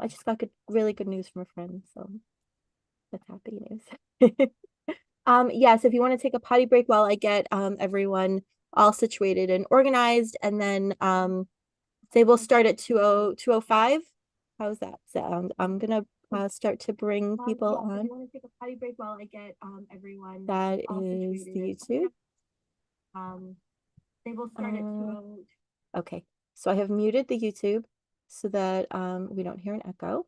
I just got really good news from a friend, so that's happy news. Yes, if you want to take a potty break while I get everyone all situated and organized, and then they will start at 2:05. How's that sound? I'm gonna start to bring people Yes, on. if you want to take a potty break while I get everyone That all is situated the and YouTube. um, they will start at Uh, 2:00. okay, so I have muted the YouTube so that we don't hear an echo.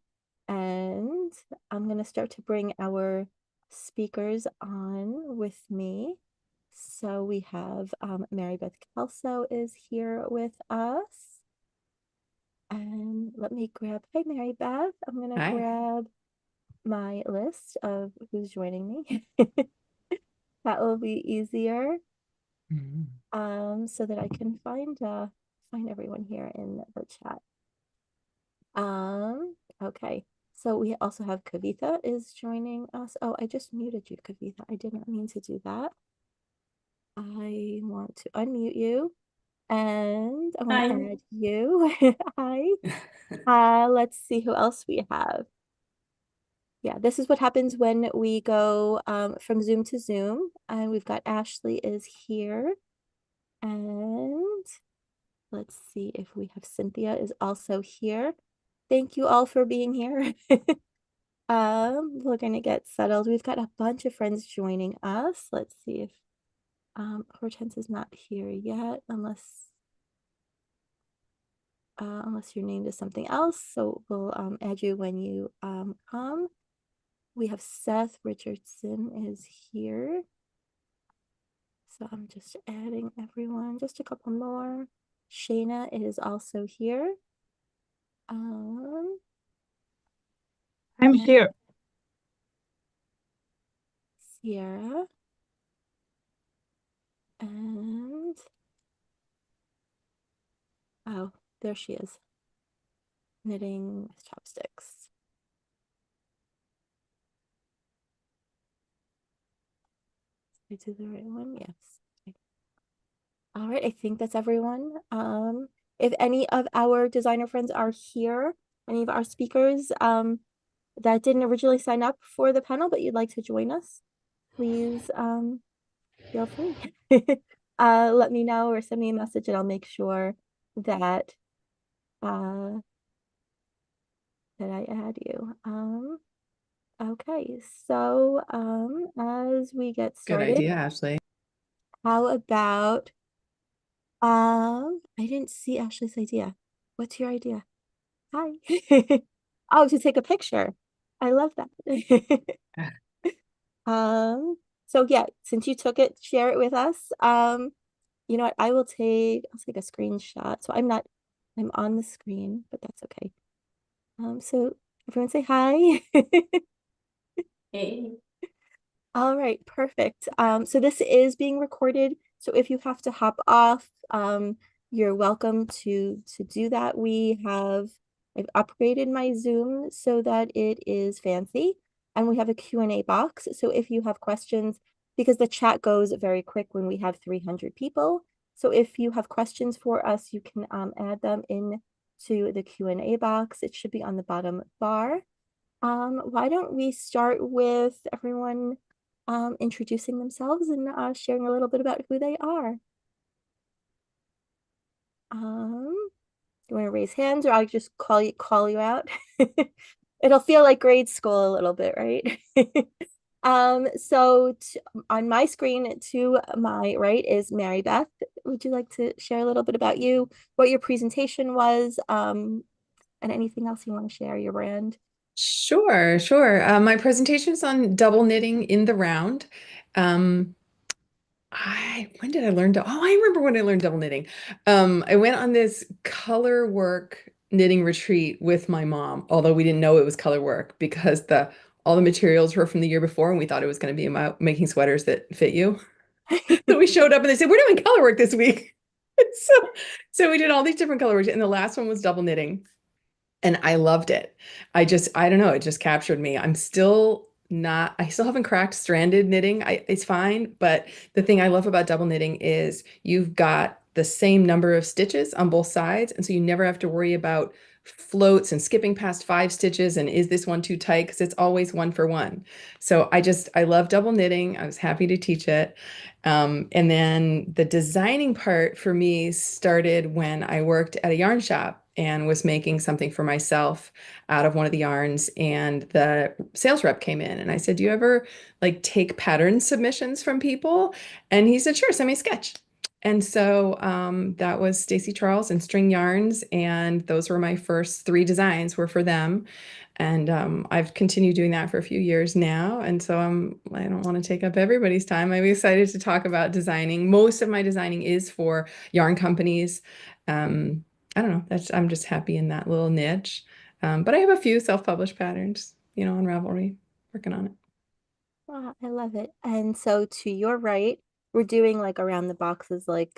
And I'm gonna start to bring our speakers on with me. So we have Mary Beth Kelso is here with us. And let me grab, hey Mary Beth, I'm gonna Hi. grab my list of who's joining me. That will be easier. Mhm. So that I can find everyone here in the chat. Okay. So we also have Kavitha is joining us. Oh, I just muted you, Kavitha. I did not mean to do that. I want to unmute you and I want to Hi. add you. Hi. Let's see who else we have. Yeah, this is what happens when we go from Zoom to Zoom. And we've got Ashley is here. And let's see if we have Cynthia is also here. Thank you all for being here. We're gonna get settled. We've got a bunch of friends joining us. Let's see if Hortense is not here yet, unless you're named as something else. So we'll add you when you come. We have Seth Richardson is here. So I'm just adding everyone, just a couple more. Shayna is also here. I'm here. Sierra and oh, there she is. Knitting with chopsticks. Did I do the right one? Yes. Okay. All right, I think that's everyone. If any of our designer friends are here, any of our speakers that didn't originally sign up for the panel, but you'd like to join us, please feel free. Let me know or send me a message and I'll make sure that uh that I add you. Okay, so as we get Good started, idea, Ashley. how about I didn't see Ashley's idea. What's your idea? Hi. Oh, to take a picture. I love that. Um, so yeah, since you took it, share it with us. You know what? I'll take a screenshot. So I'm on the screen, but that's okay. So everyone say hi. Hey. All right, perfect. So this is being recorded. So if you have to hop off, you're welcome to do that. I've upgraded my Zoom so that it is fancy, and we have a Q&A box. So if you have questions, because the chat goes very quick when we have 300 people. So if you have questions for us, you can add them in to the Q&A box. It should be on the bottom bar. Why don't we start with everyone introducing themselves and sharing a little bit about who they are. Um, you want to raise hands or I'll just call you out? It'll feel like grade school a little bit, right? So on my screen to my right is Mary Beth. Would you like to share a little bit about you, what your presentation was, and anything else you want to share, your brand? Sure, sure. My presentation is on double knitting in the round. Um, when did I learn I remember when I learned double knitting. I went on this color work knitting retreat with my mom, although we didn't know it was color work because all the materials were from the year before and we thought it was going to be about making sweaters that fit you. So we showed up and they said, "We're doing color work this week." So, so we did all these different color works, and the last one was double knitting. And I loved it. I don't know, it just captured me. I still haven't cracked stranded knitting. It's fine, but the thing I love about double knitting is you've got the same number of stitches on both sides. And so you never have to worry about floats and skipping past 5 stitches and is this one too tight? Because it's always 1 for 1. So I love double knitting. I was happy to teach it. And then the designing part for me started when I worked at a yarn shop and was making something for myself out of one of the yarns. And the sales rep came in and I said, do you ever like take pattern submissions from people? And he said, sure, send me a sketch. And so that was Stacy Charles and String Yarns, and those were my first 3 designs were for them. And I've continued doing that for a few years now. And so I don't want to take up everybody's time. I'm excited to talk about designing. Most of my designing is for yarn companies. I don't know. I'm just happy in that little niche. But I have a few self-published patterns, on Ravelry, working on it. Wow, I love it. And so to your right, we're doing like around the boxes, like,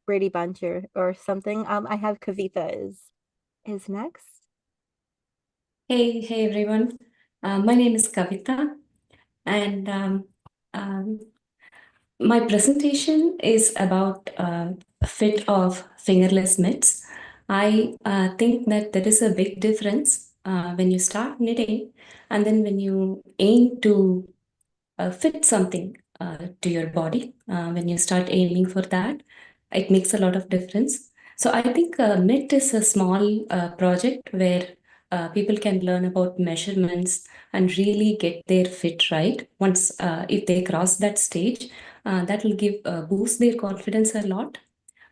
Brady Bunch or something. I have Kavitha is next. Hey everyone. My name is Kavita, and my presentation is about a fit of fingerless mitts. I think that there is a big difference when you start knitting and then when you aim to fit something to your body. When you start aiming for that, it makes a lot of difference. So I think MIT is a small project where people can learn about measurements and really get their fit right. Once if they cross that stage, that will give boost their confidence a lot.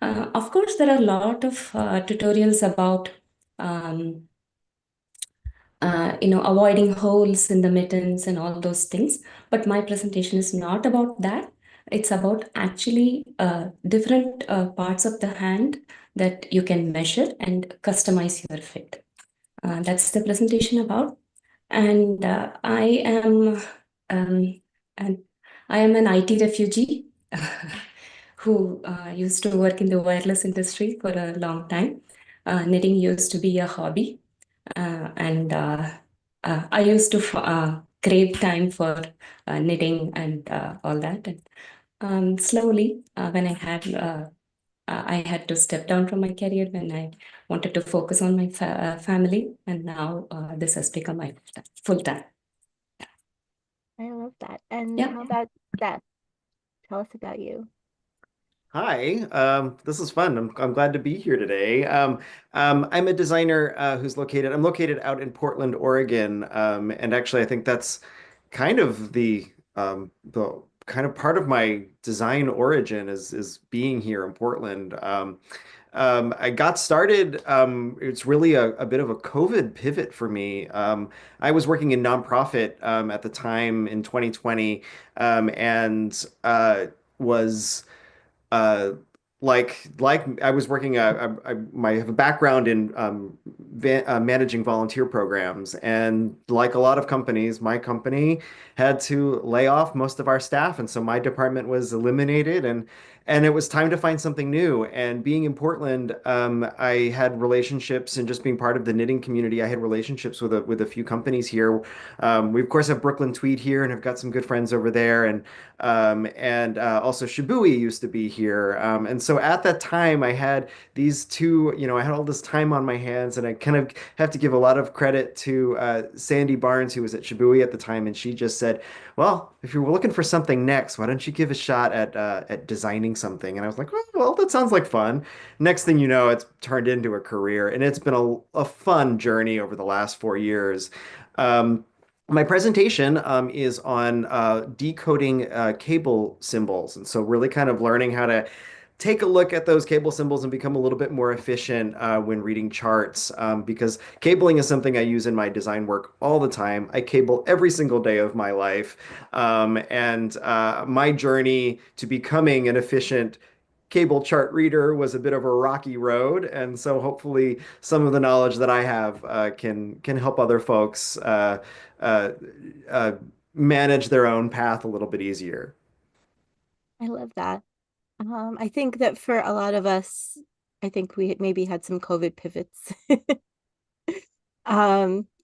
Of course, there are a lot of tutorials about um, avoiding holes in the mittens and all those things. But my presentation is not about that. It's about actually different parts of the hand that you can measure and customize your fit. That's the presentation about. And um, and I am an IT refugee who used to work in the wireless industry for a long time. Knitting used to be a hobby. And I used to crave time for knitting and all that. And slowly, when I had to step down from my career when I wanted to focus on my family, and now this has become my full time. I love that. And Yeah. how about Steph? Tell us about you. Hi, this is fun. I'm glad to be here today. I'm a designer I'm located out in Portland, Oregon, and actually I think that's kind of the kind of part of my design origin is being here in Portland. I got started. It's really a bit of a COVID pivot for me. I was working in nonprofit at the time in 2020, and was uh, like I was working I have a background in managing volunteer programs, and like a lot of companies, my company had to lay off most of our staff, and so my department was eliminated, and it was time to find something new. And being in Portland, I had relationships, and just being part of the knitting community, I had relationships with a few companies here. We of course have Brooklyn Tweed here, and have got some good friends over there, and also Shibui used to be here. And so at that time, I had these two, I had all this time on my hands, and I kind of have to give a lot of credit to Sandy Barnes, who was at Shibui at the time, and she just said, "Well, if you're looking for something next, why don't you give a shot at designing something?" And I was like, "Oh, well, that sounds like fun." Next thing you know, it's turned into a career, and it's been a fun journey over the last 4 years. Um, my presentation is on decoding cable symbols. And so really kind of learning how to take a look at those cable symbols and become a little bit more efficient when reading charts, because cabling is something I use in my design work all the time. I cable every single day of my life. And my journey to becoming an efficient cable chart reader was a bit of a rocky road, and so hopefully some of the knowledge that I have can help other folks uh, uh, manage their own path a little bit easier. I love that. I think that for a lot of us, I think we maybe had some COVID pivots.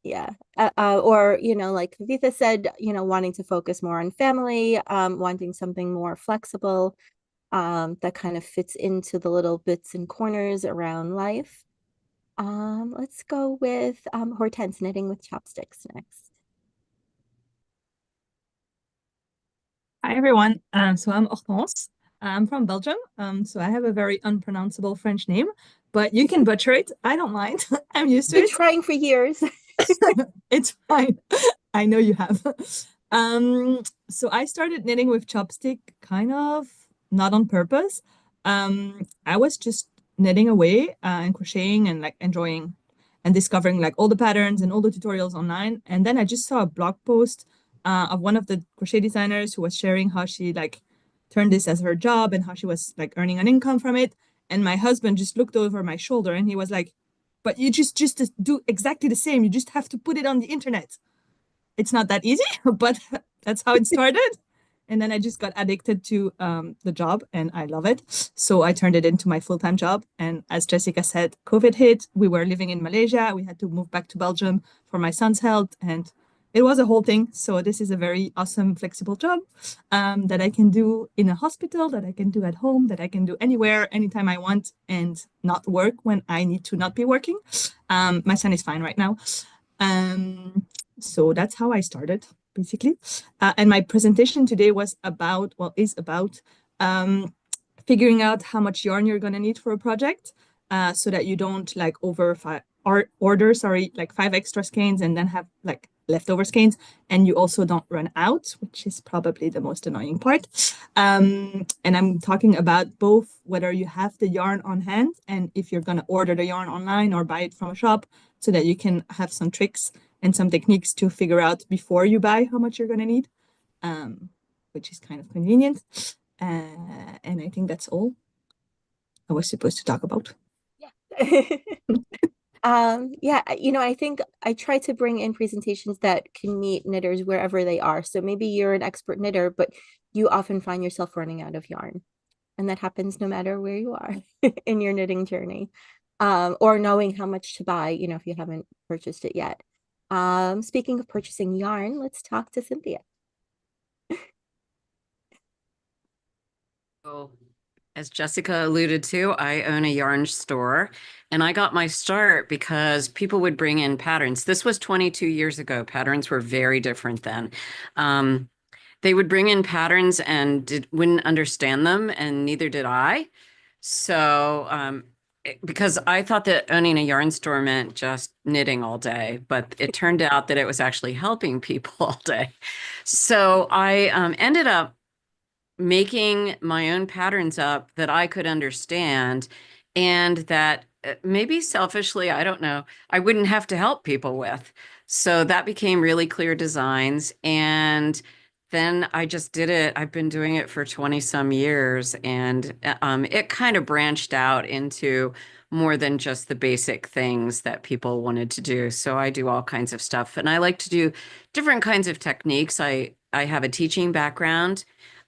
Yeah. Or, like Kavitha said, wanting to focus more on family, wanting something more flexible, that kind of fits into the little bits and corners around life. Let's go with Hortense knitting with chopsticks next. Hi everyone. So I'm Hortense. I'm from Belgium. So I have a very unpronounceable French name, but you can butcher it. I don't mind. I'm used to Been it. trying for years. It's fine. I know you have. So I started knitting with chopstick, kind of not on purpose. I was just knitting away and crocheting and like enjoying and discovering like all the patterns and all the tutorials online. And then I just saw a blog post of one of the crochet designers who was sharing how she like turned this as her job and how she was like earning an income from it. And my husband just looked over my shoulder and he was like, but you just do exactly the same. You just have to put it on the internet. It's not that easy, but that's how it started. And then I just got addicted to the job and I love it. So I turned it into my full-time job. And as Jessica said, COVID hit. We were living in Malaysia. We had to move back to Belgium for my son's health. And it was a whole thing. So this is a very awesome, flexible job that I can do in a hospital, that I can do at home, that I can do anywhere, anytime I want, and not work when I need to not be working. My son is fine right now. So that's how I started, basically. And my presentation today was about, well, is about figuring out how much yarn you're going to need for a project so that you don't like order like 5 extra skeins and then have like leftover skeins, and you also don't run out, which is probably the most annoying part. And I'm talking about both whether you have the yarn on hand and if you're going to order the yarn online or buy it from a shop, so that you can have some tricks and some techniques to figure out before you buy how much you're going to need, which is kind of convenient. And I think that's all I was supposed to talk about. Yeah, I think I try to bring in presentations that can meet knitters wherever they are. So maybe you're an expert knitter, but you often find yourself running out of yarn. And that happens no matter where you are in your knitting journey. Or knowing how much to buy, if you haven't purchased it yet. Speaking of purchasing yarn, let's talk to Cynthia. So, as Jessica alluded to, I own a yarn store, and I got my start because people would bring in patterns. This was 22 years ago. Patterns were very different then. They would bring in patterns and wouldn't understand them, and neither did I. So, because I thought that owning a yarn store meant just knitting all day, but it turned out that it was actually helping people all day. So I ended up making my own patterns up that I could understand, and that maybe selfishly, I don't know, I wouldn't have to help people with. So that became really clear designs. And then I just did it. I've been doing it for 20 some years, and it kind of branched out into more than just the basic things that people wanted to do. So I do all kinds of stuff, and I like to do different kinds of techniques. I have a teaching background.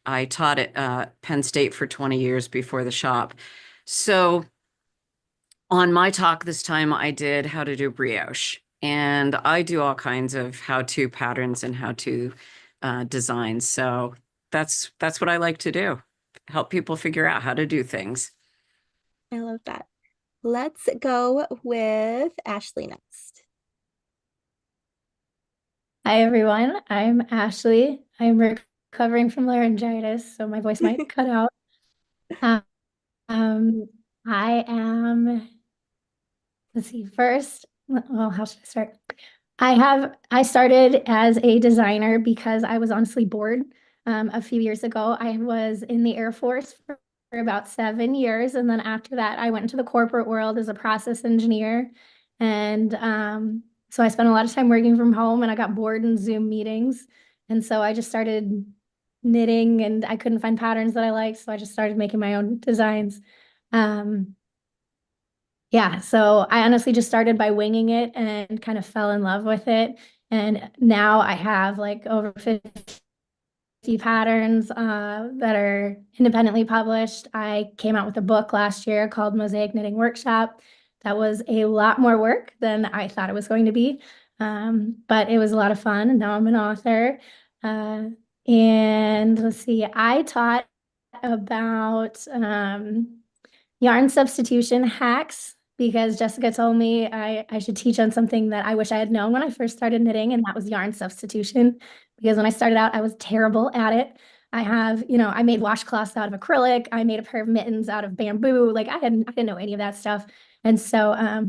I taught at Penn State for 20 years before the shop. So on my talk this time, I did how to do brioche. And I do all kinds of how-to patterns and how-to designs. So that's what I like to do, help people figure out how to do things. I love that. Let's go with Ashley next. Hi everyone, I'm Ashley. I'm recovering from laryngitis, so my voice might cut out. I am, let's see, first, well, how should I start? I started as a designer because I was honestly bored. A few years ago, I was in the Air Force for about 7 years, and then after that, I went into the corporate world as a process engineer. And so I spent a lot of time working from home, and I got bored in Zoom meetings. And so I just started knitting, and I couldn't find patterns that I liked, so I just started making my own designs. Yeah, so I honestly just started by winging it and kind of fell in love with it. And now I have like over 50 patterns that are independently published. I came out with a book last year called Mosaic Knitting Workshop. That was a lot more work than I thought it was going to be, but it was a lot of fun. And now I'm an author. And let's see, I taught about yarn substitution hacks because Jessica told me I should teach on something that I wish I had known when I first started knitting, and that was yarn substitution. Because when I started out, I was terrible at it. I have, I made washcloths out of acrylic. I made a pair of mittens out of bamboo. Like I didn't know any of that stuff. And so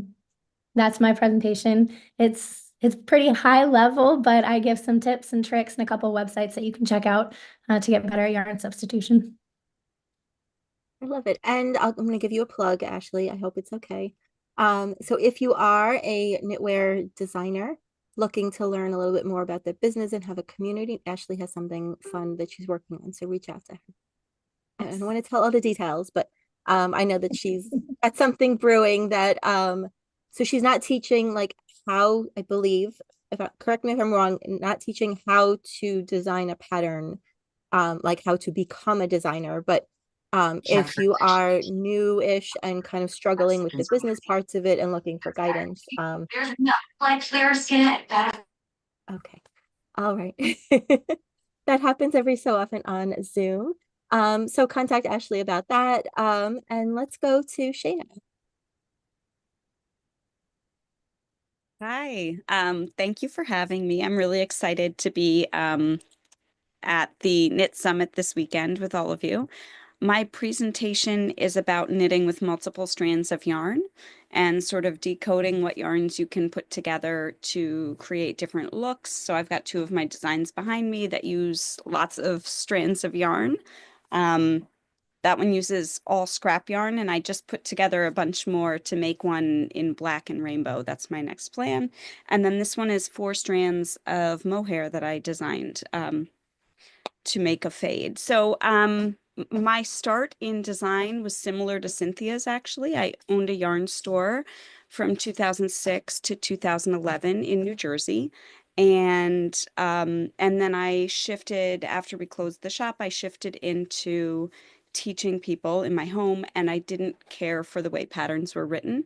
that's my presentation. It's pretty high level, but I give some tips and tricks and a couple websites that you can check out to get better at yarn substitution. I love it. And I'm going to give you a plug, Ashley. I hope it's okay. So if you are a knitwear designer looking to learn a little bit more about the business and have a community, Ashley has something fun that she's working on. So reach out to her. I don't want to tell all the details, but I know that she's got something brewing that so she's not teaching like how, I believe, correct me if I'm wrong, not teaching how to design a pattern, like how to become a designer, but if you are new-ish and kind of struggling with the business parts of it and looking for guidance, There's no like clear skin. okay, all right. That happens every so often on Zoom. So contact Ashley about that. And let's go to Shayna. Hi, thank you for having me. I'm really excited to be at the Knit Summit this weekend with all of you. My presentation is about knitting with multiple strands of yarn and sort of decoding what yarns you can put together to create different looks. So I've got two of my designs behind me that use lots of strands of yarn. That one uses all scrap yarn, and I just put together a bunch more to make one in black and rainbow. That's my next plan. And then this one is 4 strands of mohair that I designed to make a fade. So my start in design was similar to Cynthia's, actually. I owned a yarn store from 2006 to 2011 in New Jersey. And then I shifted, after we closed the shop, I shifted into teaching people in my home, and I didn't care for the way patterns were written.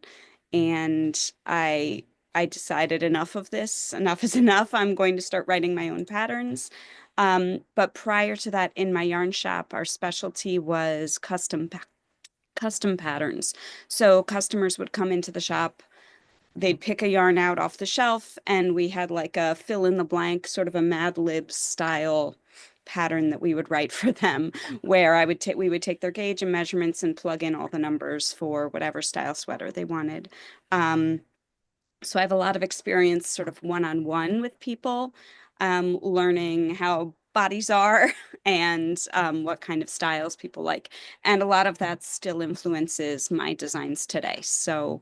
And I decided enough of this, enough is enough. I'm going to start writing my own patterns. But prior to that, in my yarn shop, our specialty was custom patterns. So customers would come into the shop, they'd pick a yarn out off the shelf, and we had like a fill in the blank, sort of a Mad Libs style pattern that we would write for them, where we would take their gauge and measurements and plug in all the numbers for whatever style sweater they wanted. So I have a lot of experience sort of one-on-one with people, learning how bodies are and what kind of styles people like. And a lot of that still influences my designs today. So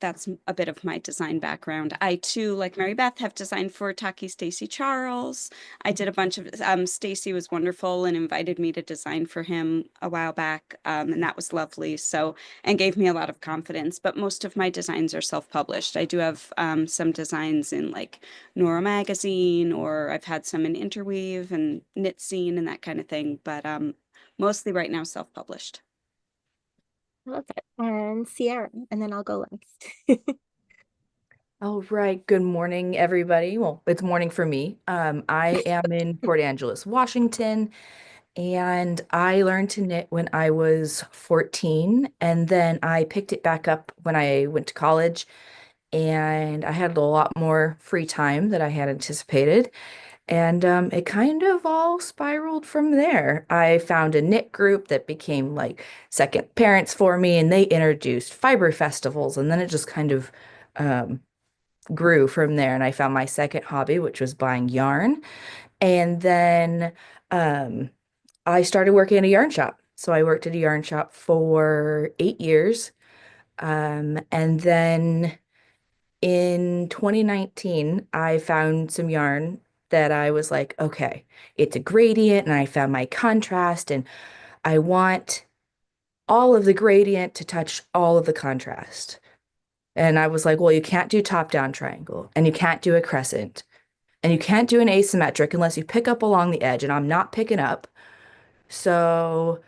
that's a bit of my design background. I too, like Mary Beth, have designed for Taki Stacy Charles. I did a bunch of, Stacy was wonderful and invited me to design for him a while back. And that was lovely. So, and gave me a lot of confidence, but most of my designs are self-published. I do have some designs in like Nora Magazine, or I've had some in Interweave and Knit Scene and that kind of thing, but mostly right now self-published. I love that. And Sierra, and then I'll go next. All right. Good morning, everybody. Well, it's morning for me. I am in Port Angeles, Washington, and I learned to knit when I was 14, and then I picked it back up when I went to college, and I had a lot more free time than I had anticipated. And it kind of all spiraled from there. I found a knit group that became like second parents for me, and they introduced fiber festivals, and then it just kind of grew from there. And I found my second hobby, which was buying yarn. And then I started working at a yarn shop. So I worked at a yarn shop for 8 years. And then in 2019, I found some yarn that I was like, okay, it's a gradient, and I found my contrast, and I want all of the gradient to touch all of the contrast. And I was like, well, you can't do top-down triangle, and you can't do a crescent, and you can't do an asymmetric unless you pick up along the edge, and I'm not picking up. So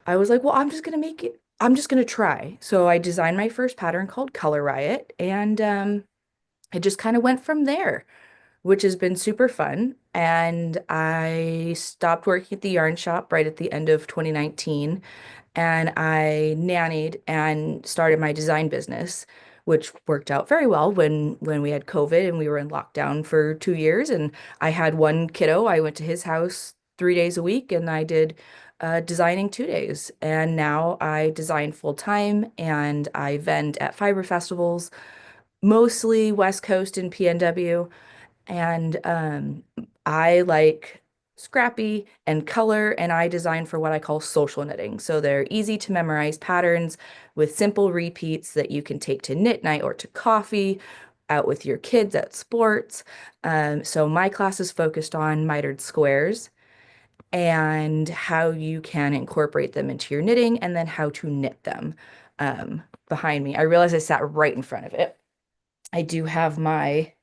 I was like, well, I'm just gonna try. So I designed my first pattern called Color Riot, and it just kind of went from there, which has been super fun. And I stopped working at the yarn shop right at the end of 2019. and I nannied and started my design business, which worked out very well when we had COVID and we were in lockdown for 2 years. And I had one kiddo. I went to his house 3 days a week, and I did designing 2 days. And now I design full time, and I vend at fiber festivals, mostly West Coast and PNW. And I like scrappy and color, and I design for what I call social knitting. So they're easy to memorize patterns with simple repeats that you can take to knit night or to coffee, out with your kids at sports. So my class is focused on mitered squares and how you can incorporate them into your knitting, and then how to knit them. Behind me, I realize I sat right in front of it. I do have my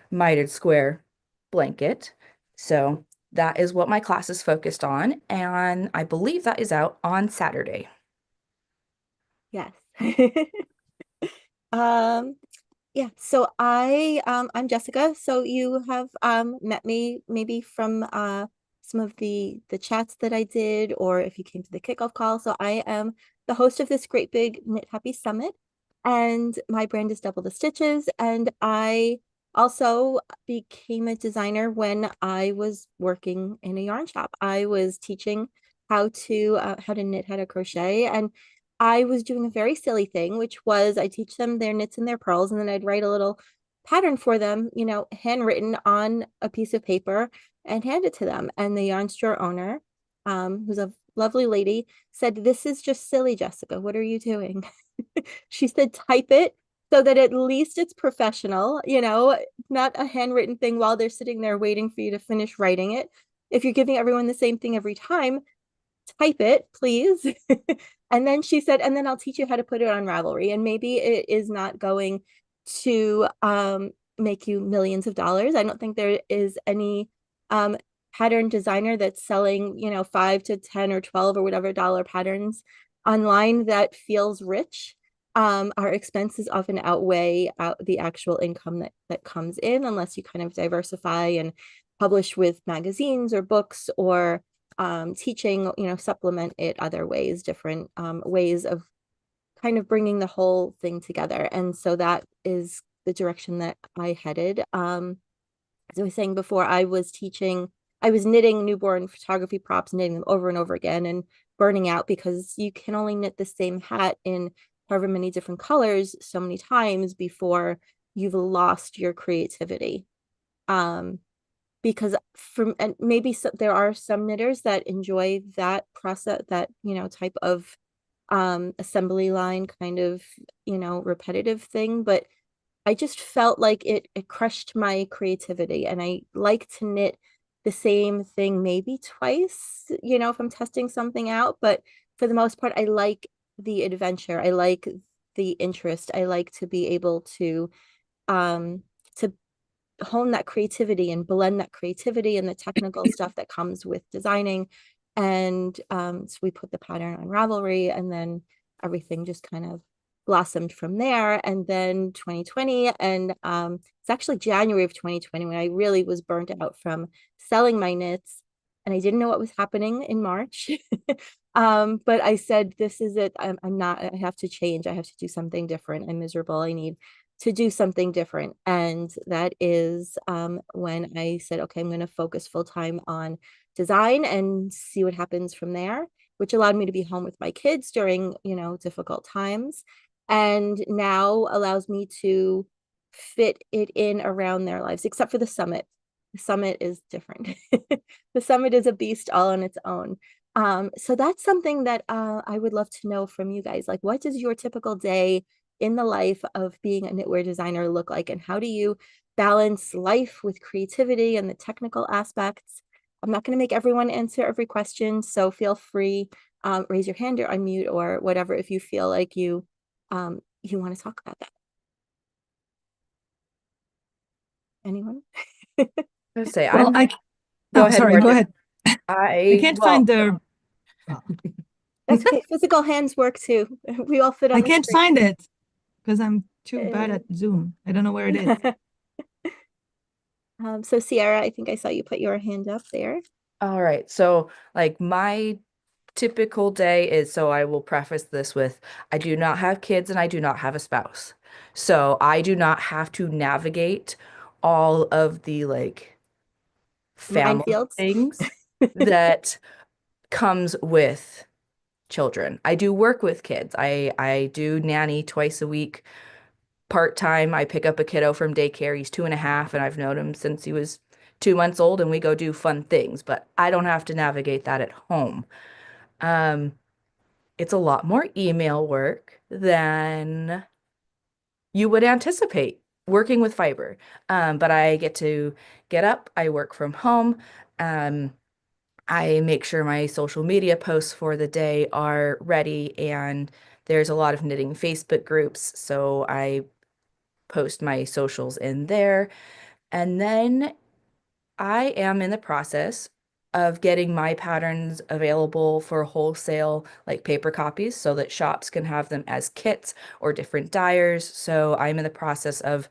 mitered square blanket. So that is what my class is focused on. And I believe that is out on Saturday. Yes. Yeah, so I'm Jessica. So you have met me maybe from some of the chats that I did, or if you came to the kickoff call. So I am the host of this great big Knit Happy Summit, and my brand is Double the Stitches. And I also became a designer when I was working in a yarn shop. I was teaching how to knit, how to crochet, and I was doing a very silly thing, which was I teach them their knits and their purls, and then I'd write a little pattern for them, handwritten on a piece of paper, and hand it to them. And the yarn store owner, who's a lovely lady, said, "This is just silly, Jessica. What are you doing?" She said, "Type it so that at least it's professional, not a handwritten thing while they're sitting there waiting for you to finish writing it. If you're giving everyone the same thing every time, type it, please." And then she said, "And then I'll teach you how to put it on Ravelry. And maybe it is not going to make you millions of dollars. I don't think there is any pattern designer that's selling, 5 to 10 or 12 or whatever dollar patterns online that feels rich. Our expenses often outweigh the actual income that comes in, unless you kind of diversify and publish with magazines or books, or teaching, supplement it other ways, different ways of kind of bringing the whole thing together." And so that is the direction that I headed. As I was saying before, I was knitting newborn photography props, knitting them over and over again, and burning out, because you can only knit the same hat in however many different colors so many times before you've lost your creativity. Because and maybe there are some knitters that enjoy that process, that type of assembly line kind of repetitive thing, but I just felt like it crushed my creativity. And I like to knit the same thing maybe twice, if I'm testing something out, but for the most part, I like the adventure, I like the interest, I like to be able to hone that creativity and blend that creativity and the technical stuff that comes with designing. And so we put the pattern on Ravelry, and then everything just kind of blossomed from there. And then 2020, and it's actually January of 2020 when I really was burnt out from selling my knits, and I didn't know what was happening in March. But I said, "This is it. I have to change. I have to do something different. I'm miserable. I need to do something different." And that is when I said, "Okay, I'm going to focus full time on design and see what happens from there," which allowed me to be home with my kids during, difficult times, and now allows me to fit it in around their lives, except for the summit. The summit is different. The summit is a beast all on its own. So that's something that I would love to know from you guys. Like, what does your typical day in the life of being a knitwear designer look like, and how do you balance life with creativity and the technical aspects? I'm not going to make everyone answer every question, so feel free, raise your hand or unmute or whatever if you feel like you want to talk about that. Anyone? I say, Well, go ahead, sorry, go Martin. ahead. I can't find the. That's okay. Physical hands work too. We all fit on I the can't screen. find it because I'm too bad at Zoom. I don't know where it is. So Sierra, I think I saw you put your hand up there. All right. So like my typical day is, so I will preface this with, I do not have kids and I do not have a spouse. So I do not have to navigate all of the like family Minefields. things that comes with children. I do work with kids. I do nanny twice a week, part-time. I pick up a kiddo from daycare. He's 2.5, and I've known him since he was 2 months old, and we go do fun things, but I don't have to navigate that at home. It's a lot more email work than you would anticipate working with fiber. But I get to get up, I work from home. I make sure my social media posts for the day are ready, and there's a lot of knitting Facebook groups, so I post my socials in there. And then I am in the process of getting my patterns available for wholesale, like paper copies, so that shops can have them as kits or different dyers. So I'm in the process of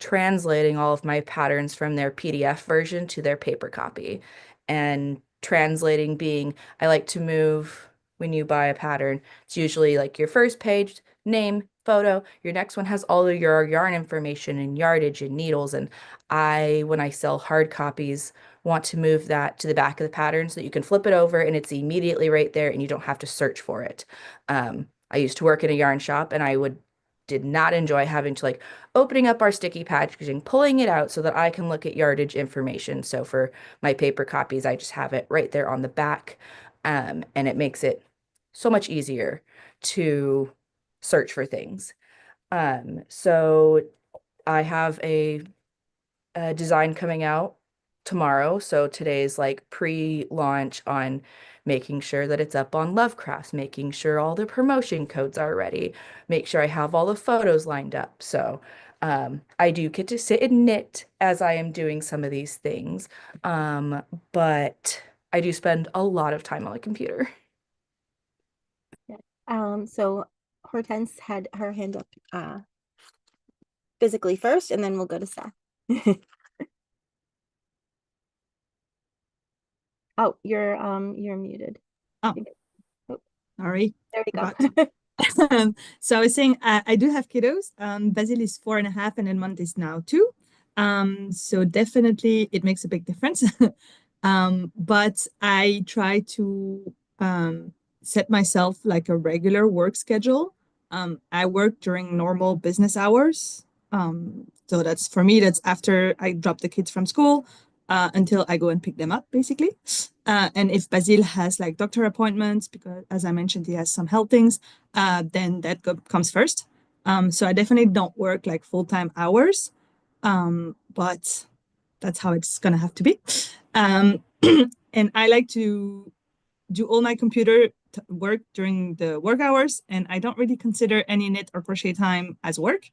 translating all of my patterns from their PDF version to their paper copy. And translating being, I like to move when you buy a pattern, it's usually like your first page, name, photo. Your next one has all of your yarn information and yardage and needles. And when I sell hard copies, want to move that to the back of the pattern so that you can flip it over and it's immediately right there and you don't have to search for it. I used to work in a yarn shop, and did not enjoy having to like opening up our sticky packaging, pulling it out so that I can look at yardage information. So for my paper copies, I just have it right there on the back. And it makes it so much easier to search for things. So I have a design coming out tomorrow. So today's like pre-launch on making sure that it's up on Lovecrafts, making sure all the promotion codes are ready, make sure I have all the photos lined up. So I do get to sit and knit as I am doing some of these things. But I do spend a lot of time on the computer. So Hortense had her hand up physically first, and then we'll go to Seth. Oh, you're muted. Oh, Oh, sorry. there we go. Forgot. So I was saying I do have kiddos. Basil is 4.5, and then Mont is now 2. So definitely it makes a big difference. But I try to set myself like a regular work schedule. I work during normal business hours. So that's for me, that's after I drop the kids from school until I go and pick them up, basically. And if Basil has like doctor appointments, because as I mentioned, he has some health things, then that comes first. So I definitely don't work like full-time hours, but that's how it's gonna have to be. And I like to do all my computer work during the work hours, and I don't really consider any knit or crochet time as work.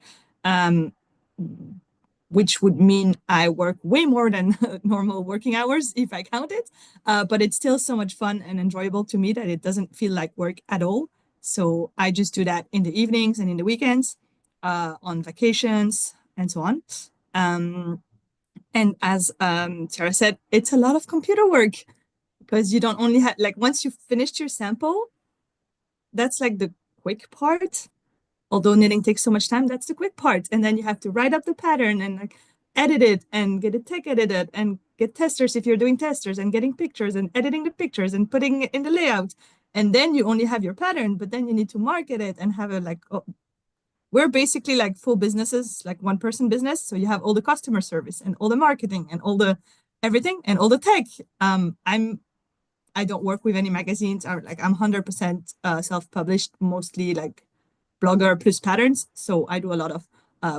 Which would mean I work way more than normal working hours if I count it. But it's still so much fun and enjoyable to me that it doesn't feel like work at all. So I just do that in the evenings and in the weekends, on vacations and so on. And as Sarah said, it's a lot of computer work because you don't only have, like, once you've finished your sample, that's like the quick part. Although knitting takes so much time, that's the quick part. And then you have to write up the pattern and like edit it and get it tech edited and get testers if you're doing testers and getting pictures and editing the pictures and putting it in the layout. And then you only have your pattern, but then you need to market it and have it like, we're basically like full businesses, like one person business. So you have all the customer service and all the marketing and all the everything and all the tech. I don't work with any magazines. I'm 100% self-published, mostly like Blogger plus patterns. So I do a lot of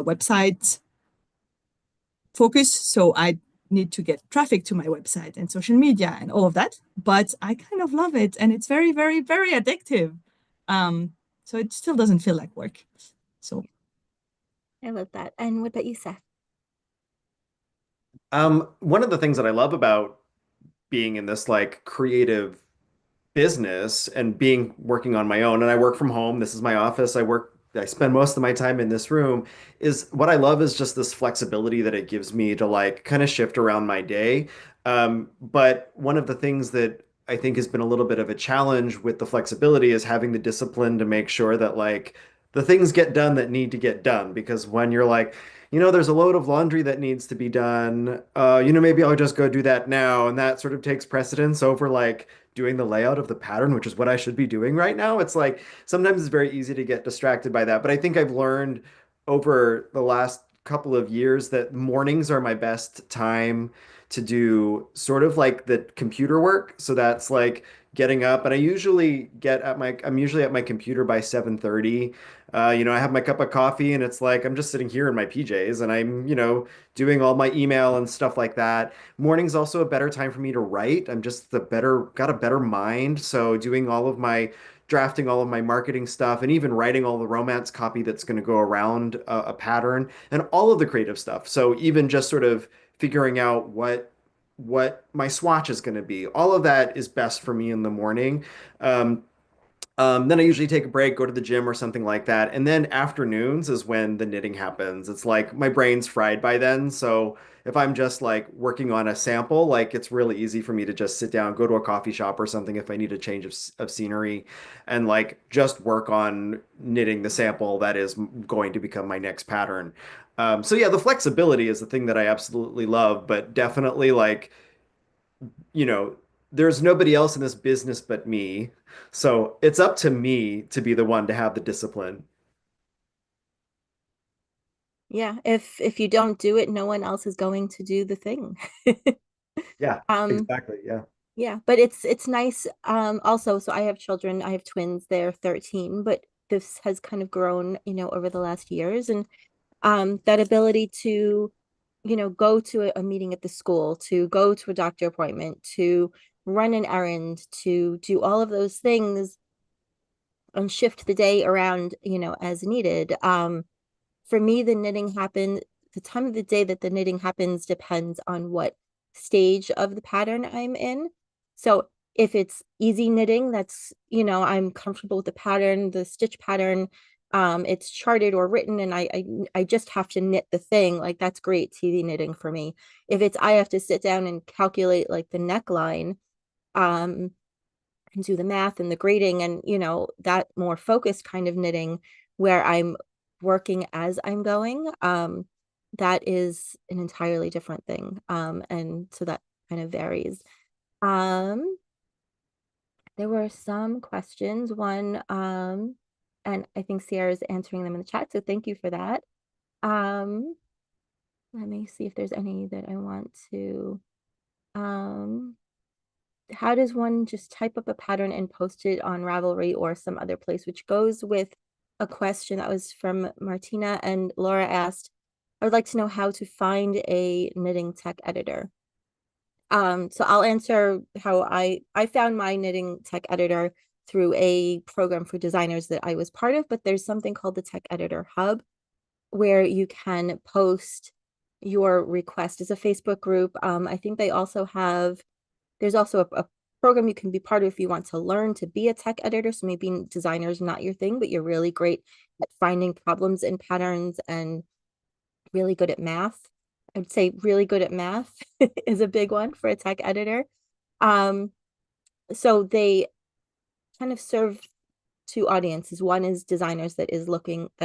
website focus. So I need to get traffic to my website and social media and all of that. But I kind of love it. And it's very, very, very addictive. So it still doesn't feel like work. So I love that. And what about you, Seth? One of the things that I love about being in this like creative business and working on my own, and I work from home. This is my office. I spend most of my time in this room. Is what I love is just this flexibility that it gives me to like kind of shift around my day. But one of the things that I think has been a little bit of a challenge with the flexibility is having the discipline to make sure that like the things get done that need to get done. Because when you're like, there's a load of laundry that needs to be done, maybe I'll just go do that now. And that sort of takes precedence over like doing the layout of the pattern, which is what I should be doing right now. It's like sometimes it's very easy to get distracted by that. But I think I've learned over the last couple of years that mornings are my best time to do sort of like the computer work. So that's like getting up, and I'm usually at my computer by 7:30. I have my cup of coffee and it's like I'm just sitting here in my PJs and I'm, doing all my email and stuff like that. Morning's also a better time for me to write. I'm just got a better mind. So drafting all of my marketing stuff and even writing all the romance copy that's going to go around a pattern and all of the creative stuff. So even just sort of figuring out what my swatch is going to be. All of that is best for me in the morning. Then I usually take a break, go to the gym or something like that. And then afternoons is when the knitting happens. It's like my brain's fried by then. So if I'm just like working on a sample, like it's really easy for me to just sit down, go to a coffee shop or something if I need a change of scenery and like just work on knitting the sample that is going to become my next pattern. So yeah, the flexibility is the thing that I absolutely love, but definitely like, you know, there's nobody else in this business but me. So it's up to me to be the one to have the discipline. Yeah, if you don't do it, no one else is going to do the thing. Yeah, Um, exactly. Yeah. yeah, but it's nice. Also, so I have children, I have twins, they're 13, but this has kind of grown, over the last years. And that ability to, go to a meeting at the school, to go to a doctor appointment, to run an errand, to do all of those things and shift the day around, as needed. For me, the time of the day that the knitting happens depends on what stage of the pattern I'm in. So if it's easy knitting, that's, I'm comfortable with the pattern, the stitch pattern, it's charted or written and I just have to knit the thing, like that's great TV knitting for me. If it's I have to sit down and calculate like the neckline, and do the math and the grading and that more focused kind of knitting where I'm working as I'm going, that is an entirely different thing. And so that kind of varies. There were some questions. One, and I think Sierra's answering them in the chat, so thank you for that. Let me see if there's any that I want to. How does one just type up a pattern and post it on Ravelry or some other place? Which goes with a question that was from Martina, and Laura asked, I would like to know how to find a knitting tech editor. So I'll answer how I found my knitting tech editor through a program for designers that I was part of, but there's something called the Tech Editor Hub where you can post your request as a Facebook group. I think they also have, there's also a program you can be part of if you want to learn to be a tech editor. So maybe designer is not your thing, but you're really great at finding problems in patterns and really good at math. I'd say really good at math is a big one for a tech editor. So they kind of serve two audiences. One is designers that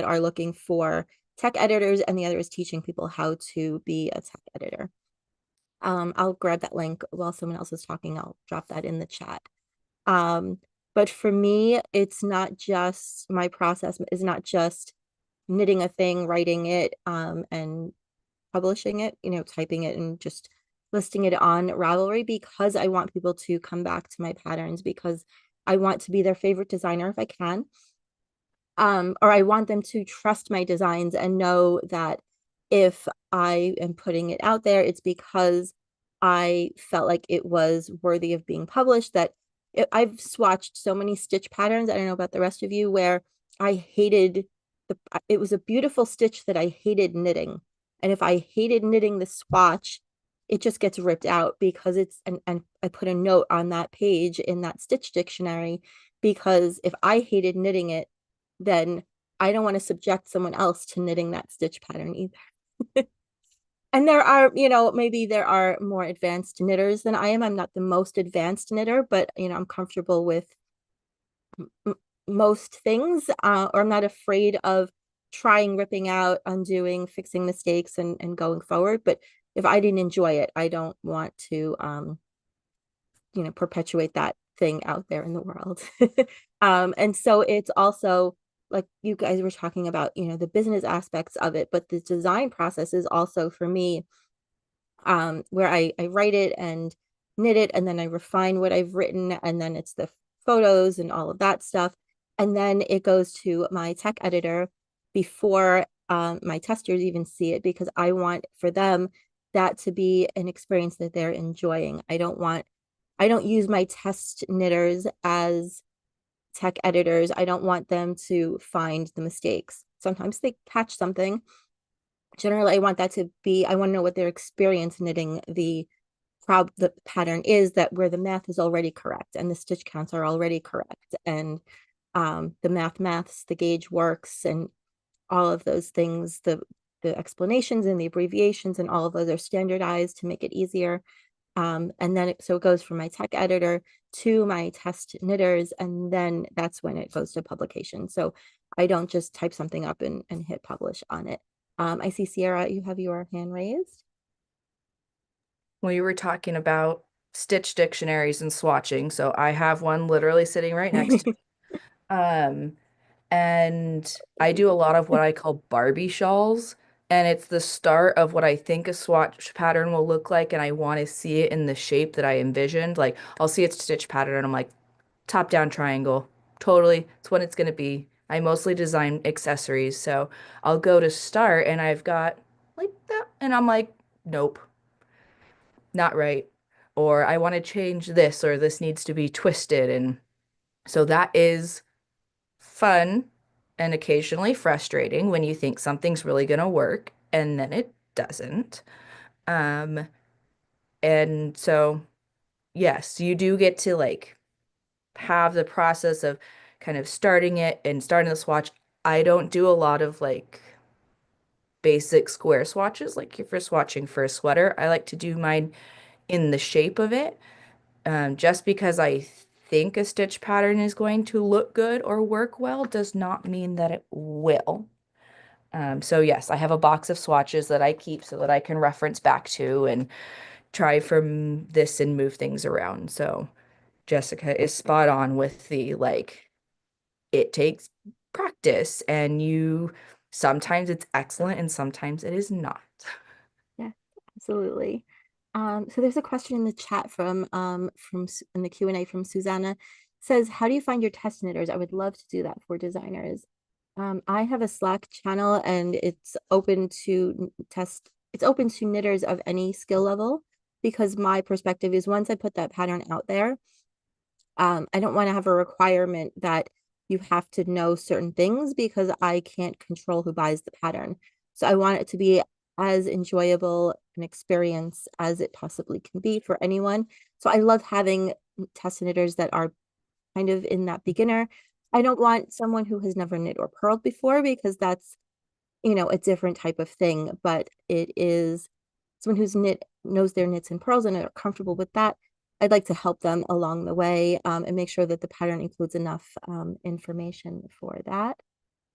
are looking for tech editors, and the other is teaching people how to be a tech editor. I'll grab that link while someone else is talking. I'll drop that in the chat. But for me, it's not just, my process is not just knitting a thing, writing it, and publishing it, typing it and just listing it on Ravelry, because I want people to come back to my patterns, because I want to be their favorite designer if I can. Or I want them to trust my designs and know that if I am putting it out there, it's because I felt like it was worthy of being published. I've swatched so many stitch patterns, I don't know about the rest of you, where I hated it was a beautiful stitch that I hated knitting. And if I hated knitting the swatch, it just gets ripped out because and I put a note on that page in that stitch dictionary, because if I hated knitting it, then I don't want to subject someone else to knitting that stitch pattern either. And there are, maybe there are more advanced knitters than I am. I'm not the most advanced knitter, but I'm comfortable with most things, or I'm not afraid of trying, ripping out, undoing, fixing mistakes, and going forward. But if I didn't enjoy it, I don't want to, perpetuate that thing out there in the world. And so it's also like you guys were talking about, the business aspects of it, but the design process is also for me, where I write it and knit it, and then I refine what I've written, and then it's the photos and all of that stuff. And then it goes to my tech editor before my testers even see it, because I want for them that to be an experience that they're enjoying. I don't use my test knitters as tech editors. I don't want them to find the mistakes. Sometimes they catch something. Generally, I want to know what their experience knitting the pattern is, that where the math is already correct and the stitch counts are already correct, and the maths, the gauge works, and all of those things, the explanations and the abbreviations and all of those are standardized to make it easier. And then so it goes from my tech editor to my test knitters, and then that's when it goes to publication. So I don't just type something up and hit publish on it. I see Sierra, you have your hand raised. Well, you were talking about stitch dictionaries and swatching, so I have one literally sitting right next to me. And I do a lot of what I call Barbie shawls, and it's the start of what I think a swatch pattern will look like, and I want to see it in the shape that I envisioned. Like I'll see its stitch pattern and I'm like, top down triangle. Totally, it's what it's gonna be. I mostly design accessories, so I'll go to start and I've got like that, and I'm like, nope, not right. Or I want to change this, or this needs to be twisted. And so that is fun and occasionally frustrating when you think something's really going to work and then it doesn't. Um, and so, yes, you do get to like have the process of kind of starting it and starting the swatch. I don't do a lot of like basic square swatches like if you're swatching for a sweater. I like to do mine in the shape of it, just because I think a stitch pattern is going to look good or work well does not mean that it will. So yes, I have a box of swatches that I keep so that I can reference back to and try from this and move things around. So Jessica is spot on with the like, it takes practice, and sometimes it's excellent and sometimes it is not. Yeah, absolutely. So there's a question in the chat from in the Q&A from Susanna. Says, how do you find your test knitters? I would love to do that for designers. I have a Slack channel, and it's open to knitters of any skill level, because my perspective is once I put that pattern out there, I don't want to have a requirement that you have to know certain things, because I can't control who buys the pattern. So I want it to be as enjoyable an experience as it possibly can be for anyone. So I love having test knitters that are kind of in that beginner. I don't want someone who has never knit or purled before, because that's, a different type of thing, but it is someone who's knows their knits and purls and are comfortable with that. I'd like to help them along the way, and make sure that the pattern includes enough information for that.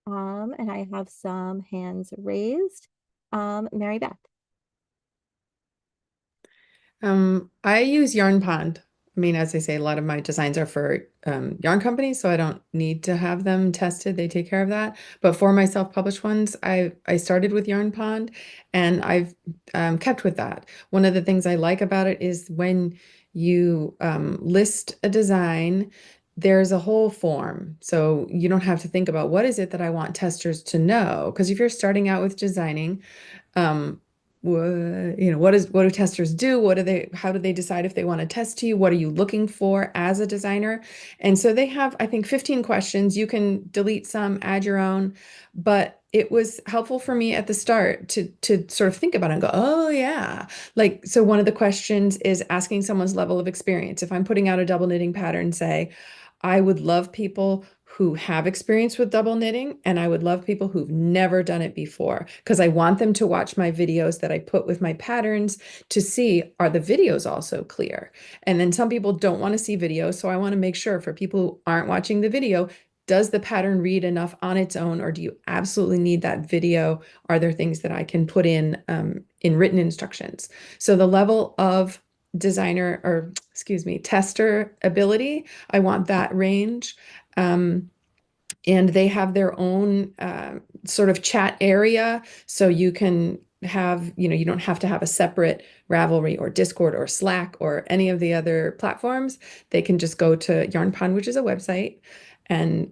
And I have some hands raised. Mary Beth. I use Yarn Pond. I mean, as I say, a lot of my designs are for yarn companies, so I don't need to have them tested. They take care of that. But for my self-published ones, I started with Yarn Pond, and I've kept with that. One of the things I like about it is when you list a design, there's a whole form. So you don't have to think about what is it that I want testers to know. Because if you're starting out with designing, what do testers do? How do they decide if they want to test to you? What are you looking for as a designer? And so they have, I think, 15 questions. You can delete some, add your own, but it was helpful for me at the start to sort of think about it and go, oh yeah. Like, so one of the questions is asking someone's level of experience. If I'm putting out a double knitting pattern, say, I would love people who have experience with double knitting, and I would love people who've never done it before, because I want them to watch my videos that I put with my patterns to see, are the videos also clear? And then some people don't want to see videos, so I want to make sure for people who aren't watching the video, does the pattern read enough on its own, or do you absolutely need that video? Are there things that I can put in written instructions? So the level of designer, or excuse me, tester ability, I want that range. And they have their own sort of chat area, so you can have, you don't have to have a separate Ravelry or Discord or Slack or any of the other platforms. They can just go to YarnPond, which is a website, and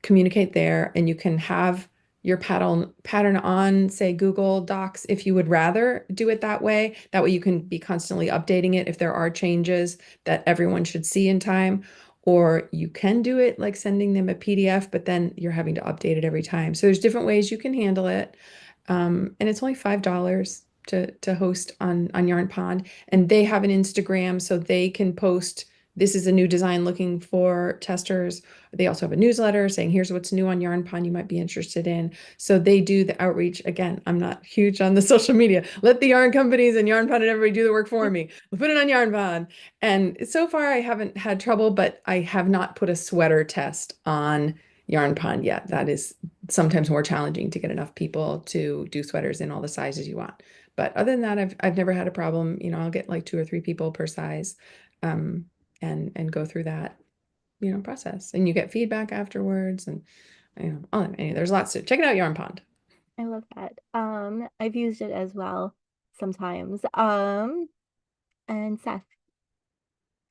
communicate there, and you can have your pattern on, say, Google Docs if you would rather do it that way. That way you can be constantly updating it if there are changes that everyone should see in time. Or you can do it like sending them a PDF, but then you're having to update it every time. So there's different ways you can handle it. And it's only $5 to host on YarnPond. And they have an Instagram, so they can post, this is a new design looking for testers. They also have a newsletter saying, here's what's new on YarnPond you might be interested in. So they do the outreach. Again, I'm not huge on the social media. Let the yarn companies and YarnPond and everybody do the work for me. We'll put it on YarnPond. And so far I haven't had trouble, but I have not put a sweater test on YarnPond yet. That is sometimes more challenging to get enough people to do sweaters in all the sizes you want. But other than that, I've never had a problem. I'll get like 2 or 3 people per size. And go through that, process, and you get feedback afterwards, and there's lots to check it out. YarnPond. I love that. I've used it as well sometimes. And Seth,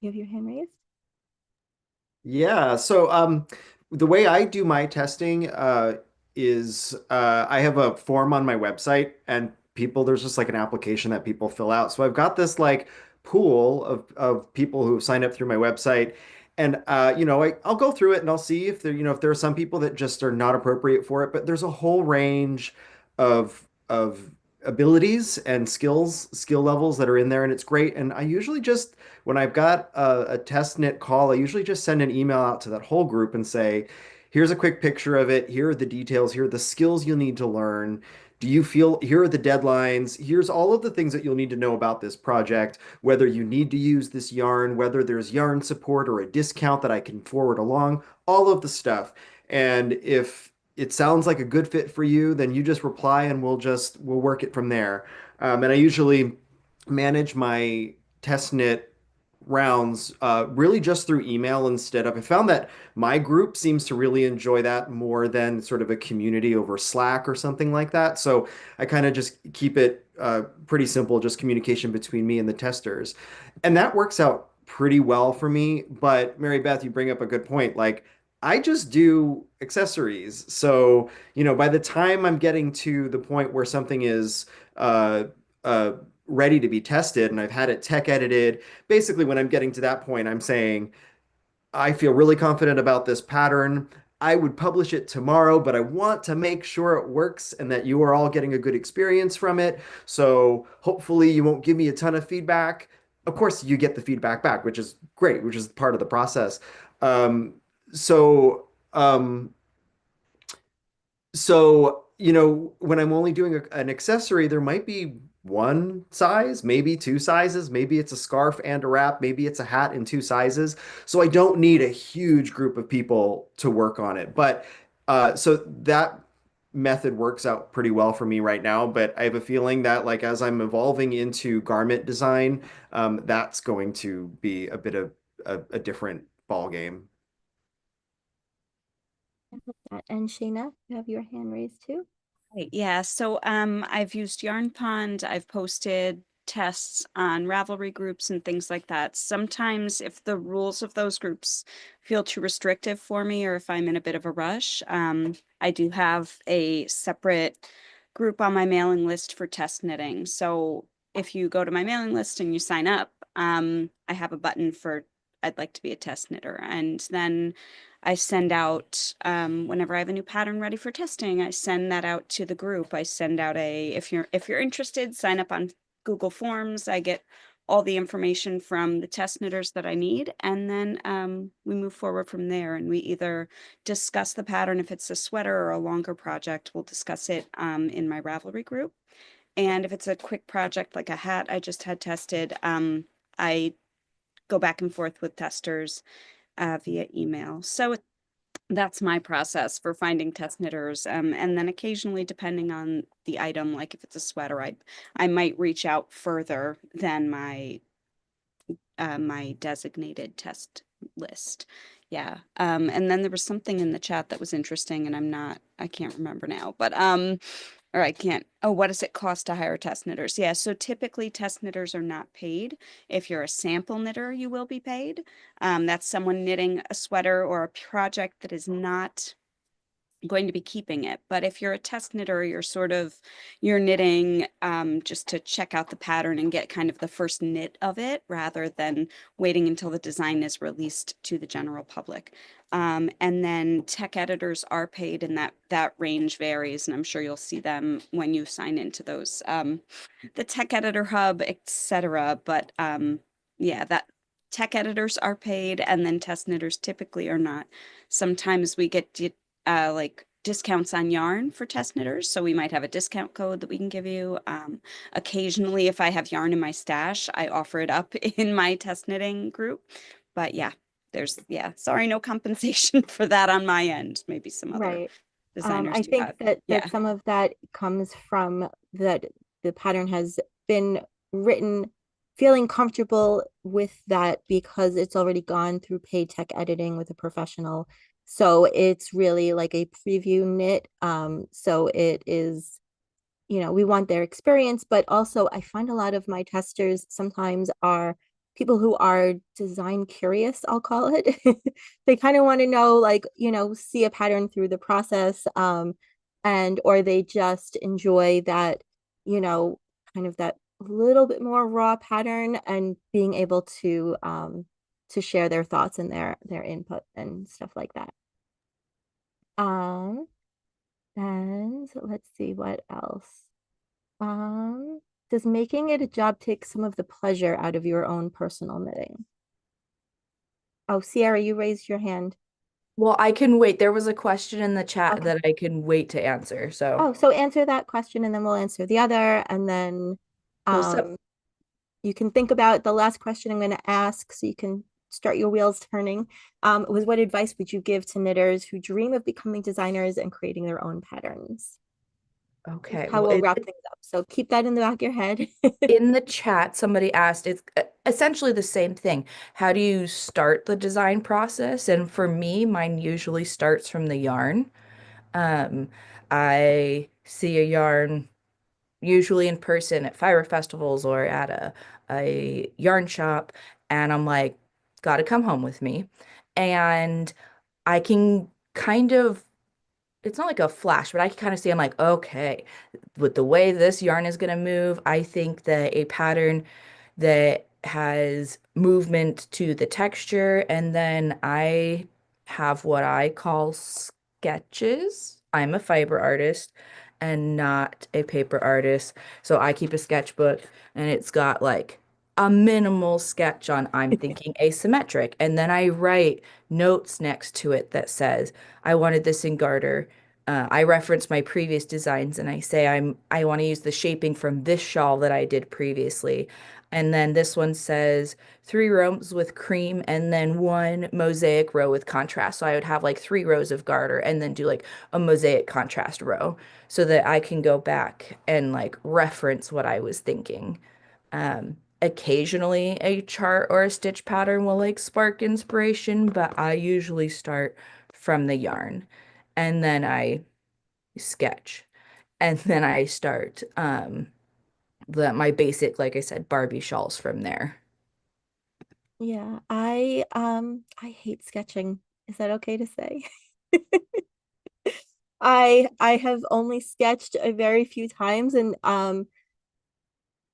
you have your hand raised? Yeah, so the way I do my testing is I have a form on my website, and there's just like an application that people fill out. So I've got this like pool of people who sign up through my website, and I'll go through it and I'll see if there are some people that just are not appropriate for it, but there's a whole range of abilities and skill levels that are in there, and it's great. And I usually just, when I've got a test knit call, I usually just send an email out to that whole group and say, here's a quick picture of it. Here are the details. Here are the skills you'll need to learn. Here are the deadlines. Here's all of the things that you'll need to know about this project, whether you need to use this yarn, whether there's yarn support or a discount that I can forward along, all of the stuff. And if it sounds like a good fit for you, then you just reply and we'll work it from there. And I usually manage my test knit rounds really just through email instead of, I found that my group seems to really enjoy that more than sort of a community over Slack or something like that. So I kind of just keep it pretty simple, just communication between me and the testers. And that works out pretty well for me. But Mary Beth, you bring up a good point. Like, I just do accessories. So, by the time I'm getting to the point where something is ready to be tested and I've had it tech edited, basically when I'm getting to that point, I'm saying, I feel really confident about this pattern. I would publish it tomorrow, but I want to make sure it works and that you are all getting a good experience from it. So hopefully you won't give me a ton of feedback. Of course, you get the feedback back, which is great, which is part of the process. So when I'm only doing an accessory, there might be one size, maybe 2 sizes, maybe it's a scarf and a wrap, maybe it's a hat in 2 sizes. So I don't need a huge group of people to work on it. But so that method works out pretty well for me right now. But I have a feeling that, like, as I'm evolving into garment design, that's going to be a bit of a different ball game. And Shayna, you have your hand raised too. Right, yeah, so I've used YarnPond. I've posted tests on Ravelry groups and things like that. Sometimes if the rules of those groups feel too restrictive for me, or if I'm in a bit of a rush, I do have a separate group on my mailing list for test knitting. So if you go to my mailing list and you sign up, I have a button for I'd like to be a test knitter. And then I send out, whenever I have a new pattern ready for testing, I send that out to the group. I send out if you're interested, sign up on Google Forms. I get all the information from the test knitters that I need. And then we move forward from there, and we either discuss the pattern. If it's a sweater or a longer project, we'll discuss it in my Ravelry group. And if it's a quick project like a hat I just had tested, I go back and forth with testers via email. So that's my process for finding test knitters. And then occasionally, depending on the item, like if it's a sweater, I might reach out further than my my designated test list. Yeah. And then there was something in the chat that was interesting, and I can't remember now, but or I can't. Oh, what does it cost to hire test knitters? Yeah, so typically test knitters are not paid. If you're a sample knitter, you will be paid. That's someone knitting a sweater or a project that is not going to be keeping it. But if you're a test knitter, you're knitting just to check out the pattern and get kind of the first knit of it, rather than waiting until the design is released to the general public. And then tech editors are paid, and that range varies, and I'm sure you'll see them when you sign into those, the Tech Editor Hub, etc. But yeah, that tech editors are paid, and then test knitters typically are not. Sometimes we get like discounts on yarn for test knitters. So we might have a discount code that we can give you. Occasionally, if I have yarn in my stash, I offer it up in my test knitting group. But yeah, sorry, no compensation for that on my end. Maybe some other designers I do think have. that some of that comes from that the pattern has been written feeling comfortable with that because it's already gone through paid tech editing with a professional. So it's really like a preview knit. So it is, we want their experience, but also I find a lot of my testers sometimes are people who are design curious, I'll call it. They kind of want to know, like, see a pattern through the process, or they just enjoy that, kind of that little bit more raw pattern and being able to share their thoughts and their input and stuff like that. And let's see what else. Does making it a job take some of the pleasure out of your own personal knitting? Oh, Sierra, you raised your hand. Well, I can wait. There was a question in the chat that I can wait to answer. So so answer that question and then we'll answer the other, and then you can think about the last question I'm going to ask so you can start your wheels turning. Was what advice would you give to knitters who dream of becoming designers and creating their own patterns? Okay, how we'll wrap things up. So keep that in the back of your head. in the chat, somebody asked, it's essentially the same thing. How do you start the design process? And for me, mine usually starts from the yarn. I see a yarn usually in person at fire festivals or at a yarn shop, and I'm like, gotta come home with me. And I can kind of, it's not like a flash, but I can kind of see, I'm like, okay, with the way this yarn is going to move, I think that a pattern that has movement to the texture, and then I have what I call sketches. I'm a fiber artist and not a paper artist. So I keep a sketchbook, and it's got like a minimal sketch on, I'm thinking asymmetric. And then I write notes next to it that says, I wanted this in garter. I reference my previous designs and I say I want to use the shaping from this shawl that I did previously. And then this one says 3 rows with cream and then 1 mosaic row with contrast. So I would have like 3 rows of garter and then do like a mosaic contrast row so that I can go back and like reference what I was thinking. Occasionally a chart or a stitch pattern will like spark inspiration, but I usually start from the yarn and then I sketch and then I start my basic, like I said, Barbie shawls from there. Yeah, I hate sketching. Is that okay to say? I have only sketched a very few times, and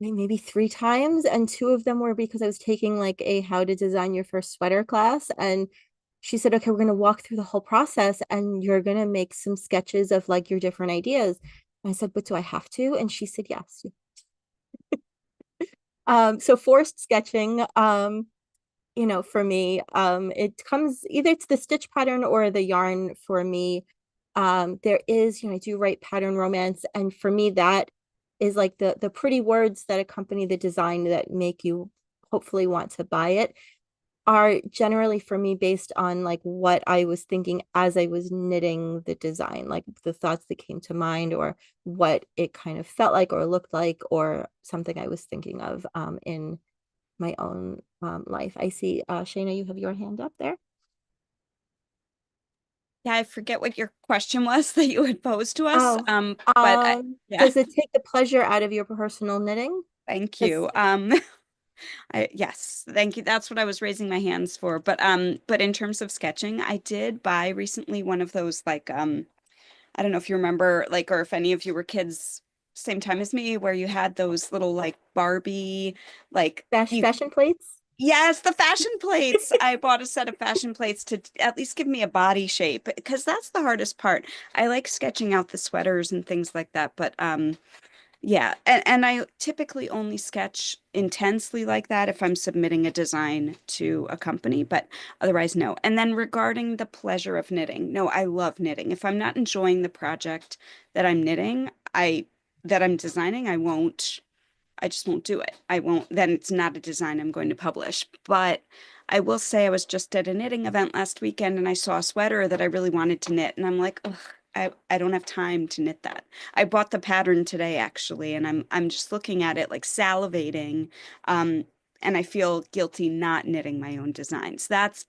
maybe 3 times, and 2 of them were because I was taking like a how to design your first sweater class, and she said, okay, we're going to walk through the whole process and you're going to make some sketches of like your different ideas. And I said, but do I have to? And she said, yes. So forced sketching, for me, it comes either it's the stitch pattern or the yarn for me. There is, I do write pattern romance, and for me that is like the pretty words that accompany the design that make you hopefully want to buy it are generally for me based on like what I was thinking as I was knitting the design, like the thoughts that came to mind or what it kind of felt like or looked like or something I was thinking of in my own life. I see, Shayna, you have your hand up there. Yeah, I forget what your question was that you had posed to us. Oh, Yeah, does it take the pleasure out of your personal knitting? thank you. Yes, thank you. That's what I was raising my hands for. But in terms of sketching, I did buy recently one of those like I don't know if you remember, like, or if any of you were kids same time as me, where you had those little like Barbie, like Fashion plates? Yes, the fashion plates. I bought a set of fashion plates to at least give me a body shape because that's the hardest part. I like sketching out the sweaters and things like that, but yeah, and I typically only sketch intensely like that if I'm submitting a design to a company, but otherwise no. And then regarding the pleasure of knitting, no, I love knitting. If I'm not enjoying the project that I'm knitting, that I'm designing, I just won't do it. I won't, then it's not a design I'm going to publish. But I will say I was just at a knitting event last weekend and I saw a sweater that I really wanted to knit. And I'm like, ugh, I don't have time to knit that. I bought the pattern today actually, and I'm just looking at it like salivating. And I feel guilty not knitting my own designs. That's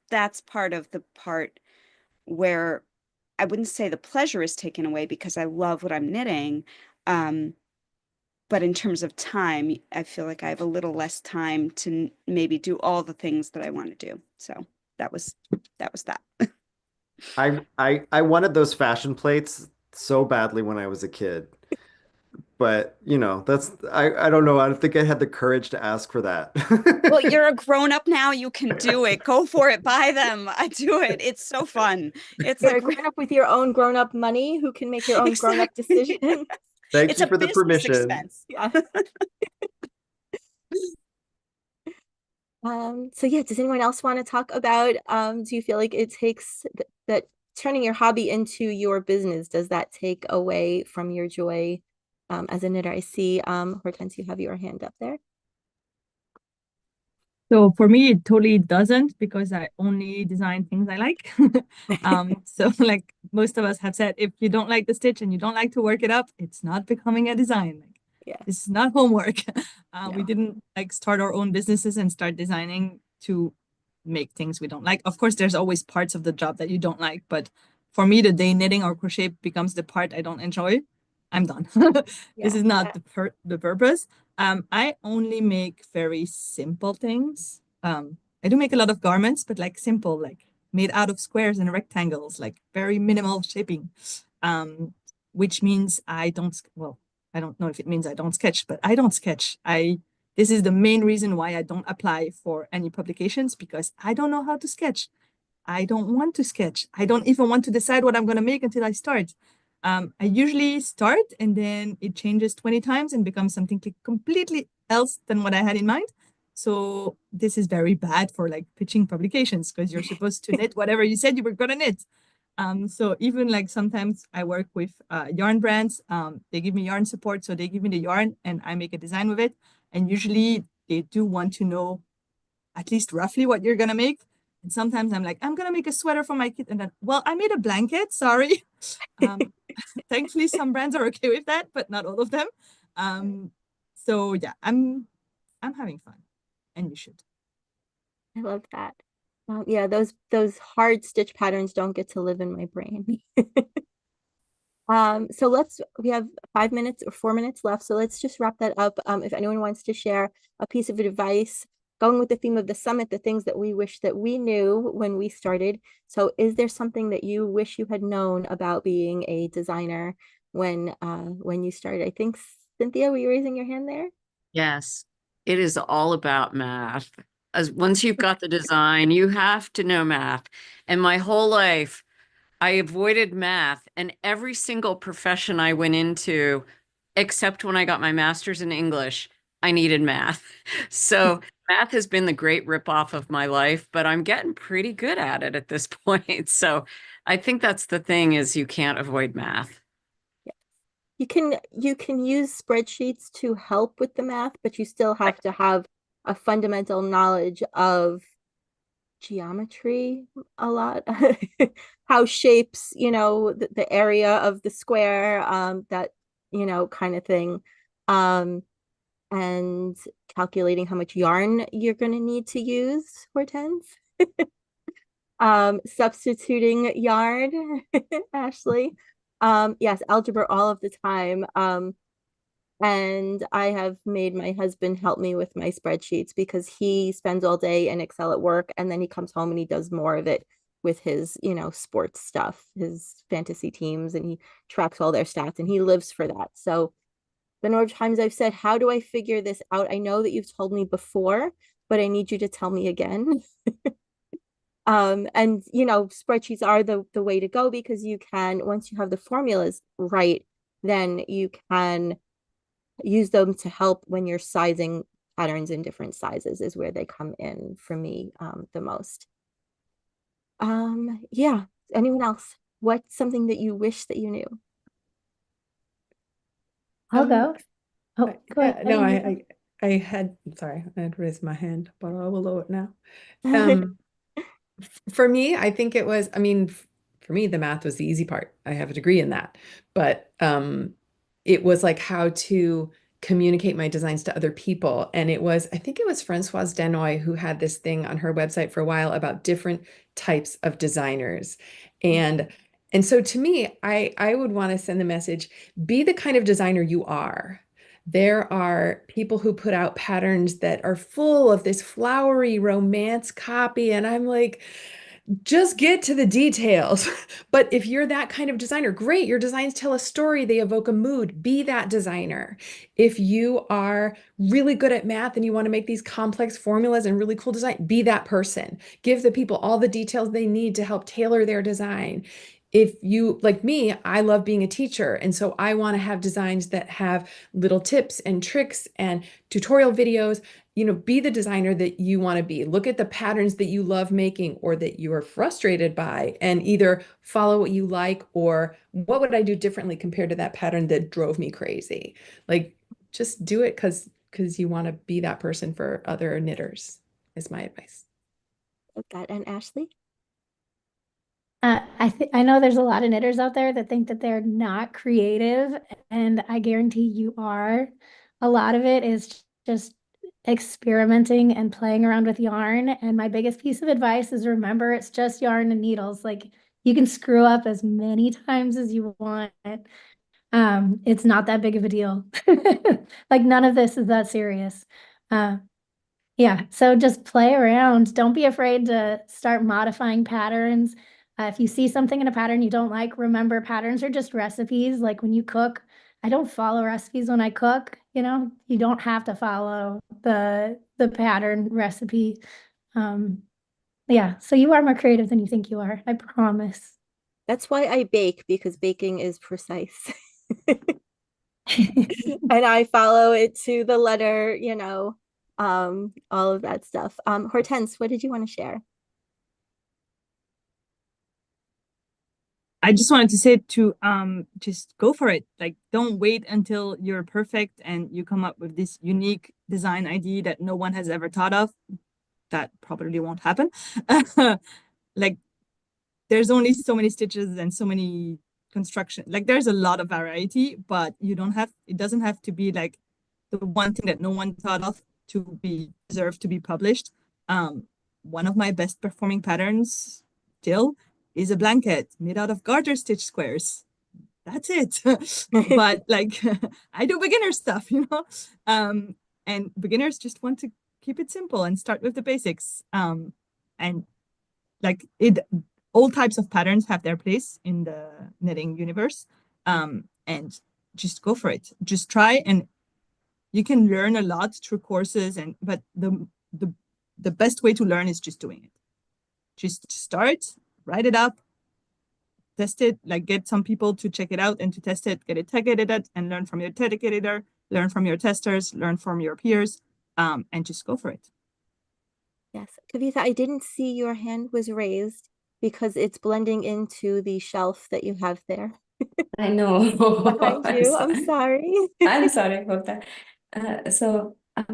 part of the part where I wouldn't say the pleasure is taken away because I love what I'm knitting. But in terms of time, I feel like I have a little less time to maybe do all the things that I want to do. So that was that. I wanted those fashion plates so badly when I was a kid. But, that's I don't know. I don't think I had the courage to ask for that. Well, you're a grown up now. You can do it. Go for it. Buy them. I do it. It's so fun. It's You're like grown up with your own grown up money who can make your own grown up exactly. decisions. Thank It's you a for the business permission. expense. Yeah. So yeah, does anyone else want to talk about, do you feel like it takes that turning your hobby into your business, does that take away from your joy as a knitter? I see, Hortense, you have your hand up there. So for me, it totally doesn't because I only design things I like. So like most of us have said, if you don't like the stitch and you don't like to work it up, it's not becoming a design. Like, Yeah. this is not homework. We No. didn't like start our own businesses and start designing to make things we don't like. Of course, there's always parts of the job that you don't like, but for me, the day knitting or crochet becomes the part I don't enjoy, I'm done. This Yeah. is not the purpose. I only make very simple things. I do make a lot of garments, but like simple, like made out of squares and rectangles, like very minimal shaping. Which means I don't, well, I don't know if it means I don't sketch, but I don't sketch. This is the main reason why I don't apply for any publications because I don't know how to sketch. I don't want to sketch. I don't even want to decide what I'm going to make until I start. I usually start and then it changes 20 times and becomes something completely else than what I had in mind. So this is very bad for like pitching publications because you're supposed to knit whatever you said you were going to knit. So even like sometimes I work with yarn brands. They give me yarn support. So they give me the yarn and I make a design with it. And usually they do want to know at least roughly what you're going to make. And sometimes I'm like, I'm going to make a sweater for my kid. And then, well, I made a blanket. Sorry. Thankfully, some brands are okay with that, but not all of them. So yeah, I'm having fun, and you should. I love that. Yeah, those hard stitch patterns don't get to live in my brain. So we have 5 minutes or 4 minutes left. So let's just wrap that up. If anyone wants to share a piece of advice, going with the theme of the summit, the things that we wish that we knew when we started. So is there something that you wish you had known about being a designer when you started? I think Cynthia, were you raising your hand there? Yes, it is all about math. As once you've got the design, you have to know math. And my whole life, I avoided math, and every single profession I went into, except when I got my master's in English, I needed math. So math has been the great ripoff of my life, but I'm getting pretty good at it at this point. So I think that's the thing is you can't avoid math. You can use spreadsheets to help with the math, but you still have to have a fundamental knowledge of geometry a lot. How shapes, the area of the square, that, kind of thing. And calculating how much yarn you're going to need to use, Hortense. Substituting yarn, Ashley. Yes, algebra all of the time. And I have made my husband help me with my spreadsheets because he spends all day in Excel at work, and then he comes home and he does more of it with his, sports stuff, his fantasy teams, and he tracks all their stats, and he lives for that. So the number of times I've said, how do I figure this out? I know that you've told me before, but I need you to tell me again. And spreadsheets are the way to go, because you can, once you have the formulas right, then you can use them to help when you're sizing patterns in different sizes, is where they come in for me the most. Yeah. Anyone else? What's something that you wish that you knew? I'll go. Oh, go Yeah, ahead. no, I had, sorry, I had raised my hand, but I will lower it now. For me, I think it was, for me, the math was the easy part. I have a degree in that, but it was like how to communicate my designs to other people. And I think it was Françoise Denoy who had this thing on her website for a while about different types of designers. And so to me, I would want to send the message, be the kind of designer you are. There are people who put out patterns that are full of this flowery romance copy, and I'm like, just get to the details. But if you're that kind of designer, great. Your designs tell a story, they evoke a mood. Be that designer. If you are really good at math and you want to make these complex formulas and really cool design, be that person. Give the people all the details they need to help tailor their design. If you, like me, I love being a teacher. And so I want to have designs that have little tips and tricks and tutorial videos. Be the designer that you want to be. Look at the patterns that you love making or that you are frustrated by, and either follow what you like, or what would I do differently compared to that pattern that drove me crazy? Like, just do it because you want to be that person for other knitters, is my advice. That. And Ashley? I know there's a lot of knitters out there that think that they're not creative, and I guarantee you are. A lot of it is just experimenting and playing around with yarn. And my biggest piece of advice is, remember, it's just yarn and needles. Like, you can screw up as many times as you want. It's not that big of a deal. Like, none of this is that serious. Yeah, so just play around. Don't be afraid to start modifying patterns. If you see something in a pattern you don't like, remember, patterns are just recipes. Like when you cook, I don't follow recipes when I cook. You don't have to follow the pattern recipe. Yeah, so you are more creative than you think you are, I promise. That's why I bake, because baking is precise. And I follow it to the letter, all of that stuff. Hortense, what did you want to share? I just wanted to say to just go for it. Like, don't wait until you're perfect and you come up with this unique design idea that no one has ever thought of. That probably won't happen. Like, there's only so many stitches and so many construction. Like, there's a lot of variety, but it doesn't have to be like the one thing that no one thought of to be deserved to be published. One of my best performing patterns still is a blanket made out of garter stitch squares. That's it. But like, I do beginner stuff, and beginners just want to keep it simple and start with the basics. And like, all types of patterns have their place in the knitting universe. And just go for it. Just try, and you can learn a lot through courses, but the best way to learn is just doing it. Just start, write it up, test it, like get some people to check it out and to test it, get it tech edited and learn from your tech editor, learn from your testers, learn from your peers, and just go for it. Yes, Kavitha, I didn't see your hand was raised because it's blending into the shelf that you have there I know. behind you. I'm sorry. I'm sorry about that.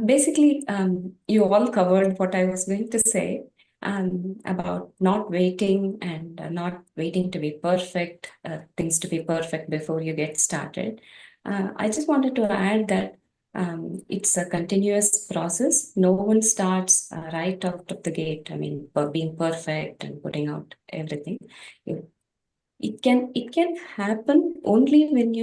Basically, you all covered what I was going to say about not waiting and not waiting to be perfect, things to be perfect before you get started. I just wanted to add that it's a continuous process. No one starts right out of the gate. I mean, being perfect and putting out everything. It can happen only when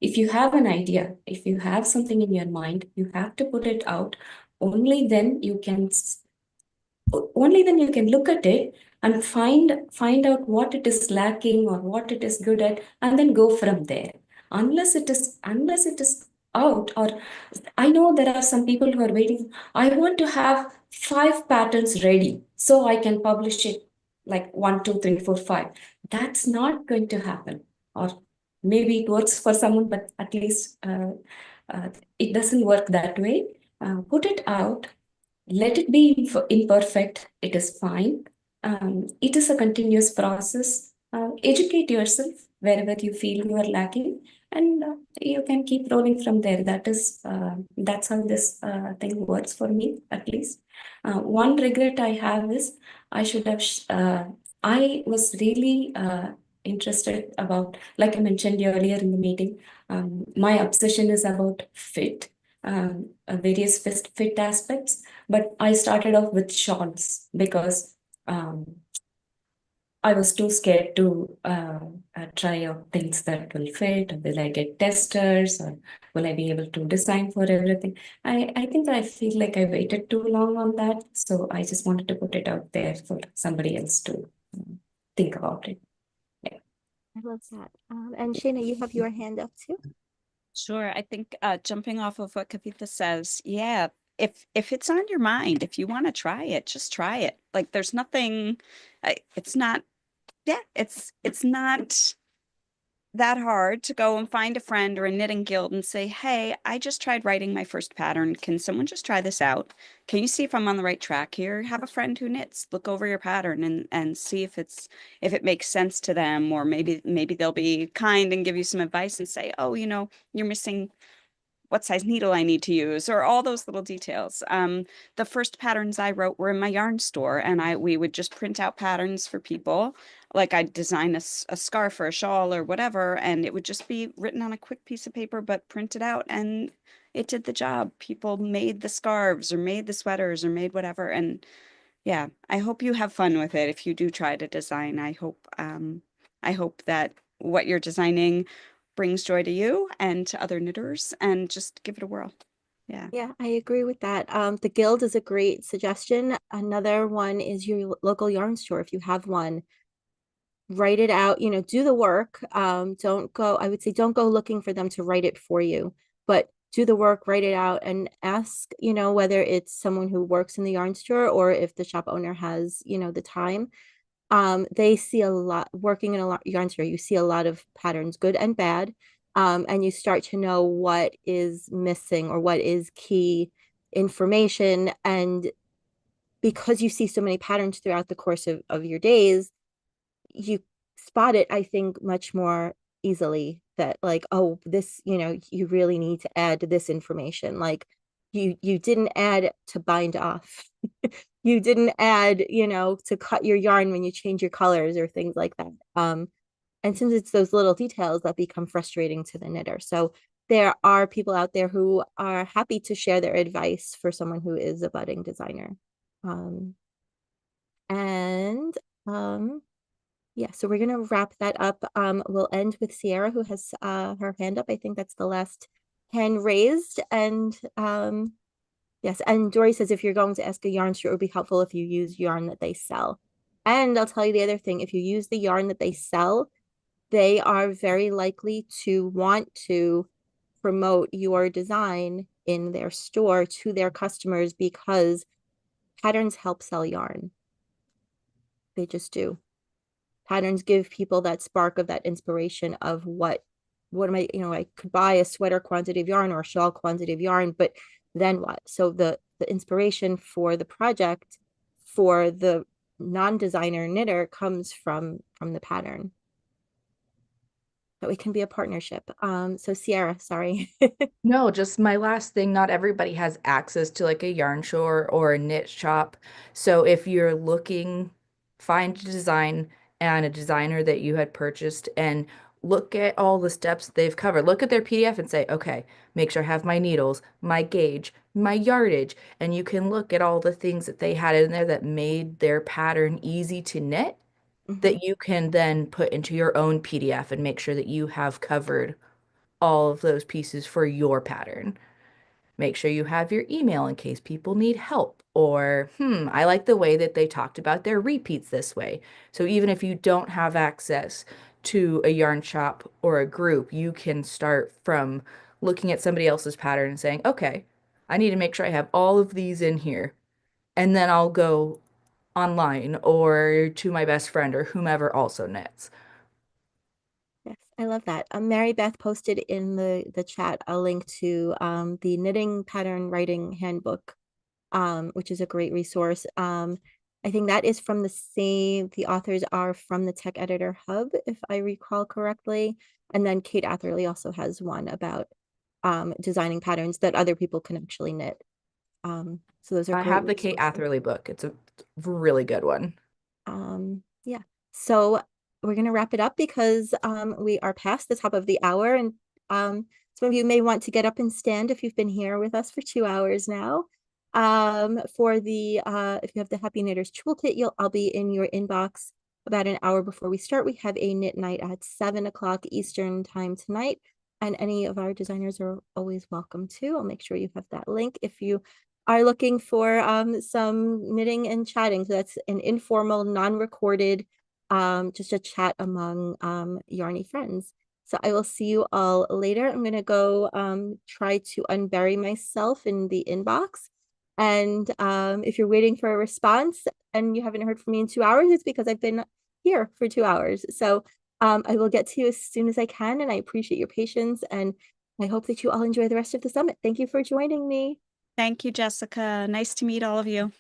if you have an idea, if you have something in your mind, you have to put it out. Only then you can look at it and find out what it is lacking or what it is good at, and then go from there. Unless it is out, or I know there are some people who are waiting. I want to have 5 patterns ready so I can publish it like 1, 2, 3, 4, 5. That's not going to happen. Or maybe it works for someone, but at least it doesn't work that way. Put it out. Let it be imperfect. It is fine. It is a continuous process. Educate yourself wherever you feel you are lacking, and you can keep rolling from there. That's how this thing works for me, at least. One regret I have is I should have. I was really interested about, like I mentioned earlier in the meeting, my obsession is about fit, various fit aspects. But I started off with shawls because I was too scared to try out things that will fit. Will I get testers, or will I be able to design for everything? I think I feel like I waited too long on that. So I just wanted to put it out there for somebody else to think about it. Yeah. I love that. And Shayna, you have your hand up too. Sure. I think jumping off of what Kavitha says, yeah, if it's on your mind, if you want to try it, just try it. Like there's nothing, it's not, yeah, it's not that hard to go and find a friend or a knitting guild and say, hey, I just tried writing my first pattern. Can someone just try this out? Can you see if I'm on the right track here? Have a friend who knits, look over your pattern and see if it makes sense to them, or maybe they'll be kind and give you some advice and say, oh, you're missing what size needle I need to use, or all those little details. The first patterns I wrote were in my yarn store, and we would just print out patterns for people. Like I'd design a scarf or a shawl or whatever, and it would just be written on a quick piece of paper, but printed out, and it did the job. People made the scarves or made the sweaters or made whatever. And yeah, I hope you have fun with it. If you do try to design, I hope that what you're designing brings joy to you and to other knitters, and just give it a whirl. Yeah. Yeah, I agree with that. The guild is a great suggestion. Another one is your local yarn store. If you have one, write it out, do the work. I would say don't go looking for them to write it for you, but do the work, write it out, and ask, whether it's someone who works in the yarn store or if the shop owner has, the time. They see a lot working in a yarn store. You see a lot of patterns, good and bad. And you start to know what is missing or what is key information. And because you see so many patterns throughout the course of your days, you spot it, I think, much more easily, that like, oh, this, you really need to add this information. Like you didn't add to bind off. You didn't add, to cut your yarn when you change your colors or things like that. And since it's those little details that become frustrating to the knitter. So there are people out there who are happy to share their advice for someone who is a budding designer. Yeah, so we're gonna wrap that up. We'll end with Sierra, who has her hand up. I think that's the last hand raised. And yes, and Dory says if you're going to ask a yarn store, it would be helpful if you use yarn that they sell. And I'll tell you the other thing, if you use the yarn that they sell, they are very likely to want to promote your design in their store to their customers, because patterns help sell yarn. They just do. Patterns give people that spark of that inspiration of what what am I, I could buy a sweater quantity of yarn or a shawl quantity of yarn, but then what? So the inspiration for the project for the non-designer knitter comes from the pattern. But we can be a partnership. So Sierra, sorry. No, just my last thing, not everybody has access to like a yarn store or a knit shop. So if you're looking, find a design and a designer that you had purchased and look at all the steps they've covered. Look at their PDF and say, okay, make sure I have my needles, my gauge, my yardage, and you can look at all the things that they had in there that made their pattern easy to knit that you can then put into your own PDF and make sure that you have covered all of those pieces for your pattern. Make sure you have your email in case people need help. Or, I like the way that they talked about their repeats this way. So even if you don't have access to a yarn shop or a group, you can start from looking at somebody else's pattern and saying, okay, I need to make sure I have all of these in here. And then I'll go online or to my best friend or whomever also knits. Yes, I love that. Mary Beth posted in the chat a link to the Knitting Pattern Writing Handbook, which is a great resource. I think that is from the authors are from the Tech Editor Hub, if I recall correctly. And then Kate Atherley also has one about designing patterns that other people can actually knit. So those are I great have the Kate resources. Atherley book. It's a really good one. Yeah. So we're gonna wrap it up because we are past the top of the hour, and some of you may want to get up and stand if you've been here with us for 2 hours now. For the if you have the Happy Knitters Toolkit, I'll be in your inbox about an hour before we start. We have a knit night at 7 o'clock Eastern time tonight, and any of our designers are always welcome to. I'll make sure you have that link if you are looking for some knitting and chatting. So that's an informal, non-recorded, just a chat among yarny friends. So I will see you all later. I'm gonna go try to unbury myself in the inbox. And if you're waiting for a response and you haven't heard from me in 2 hours, it's because I've been here for 2 hours. So I will get to you as soon as I can, and I appreciate your patience, and I hope that you all enjoy the rest of the summit. Thank you for joining me. Thank you, Jessica. Nice to meet all of you.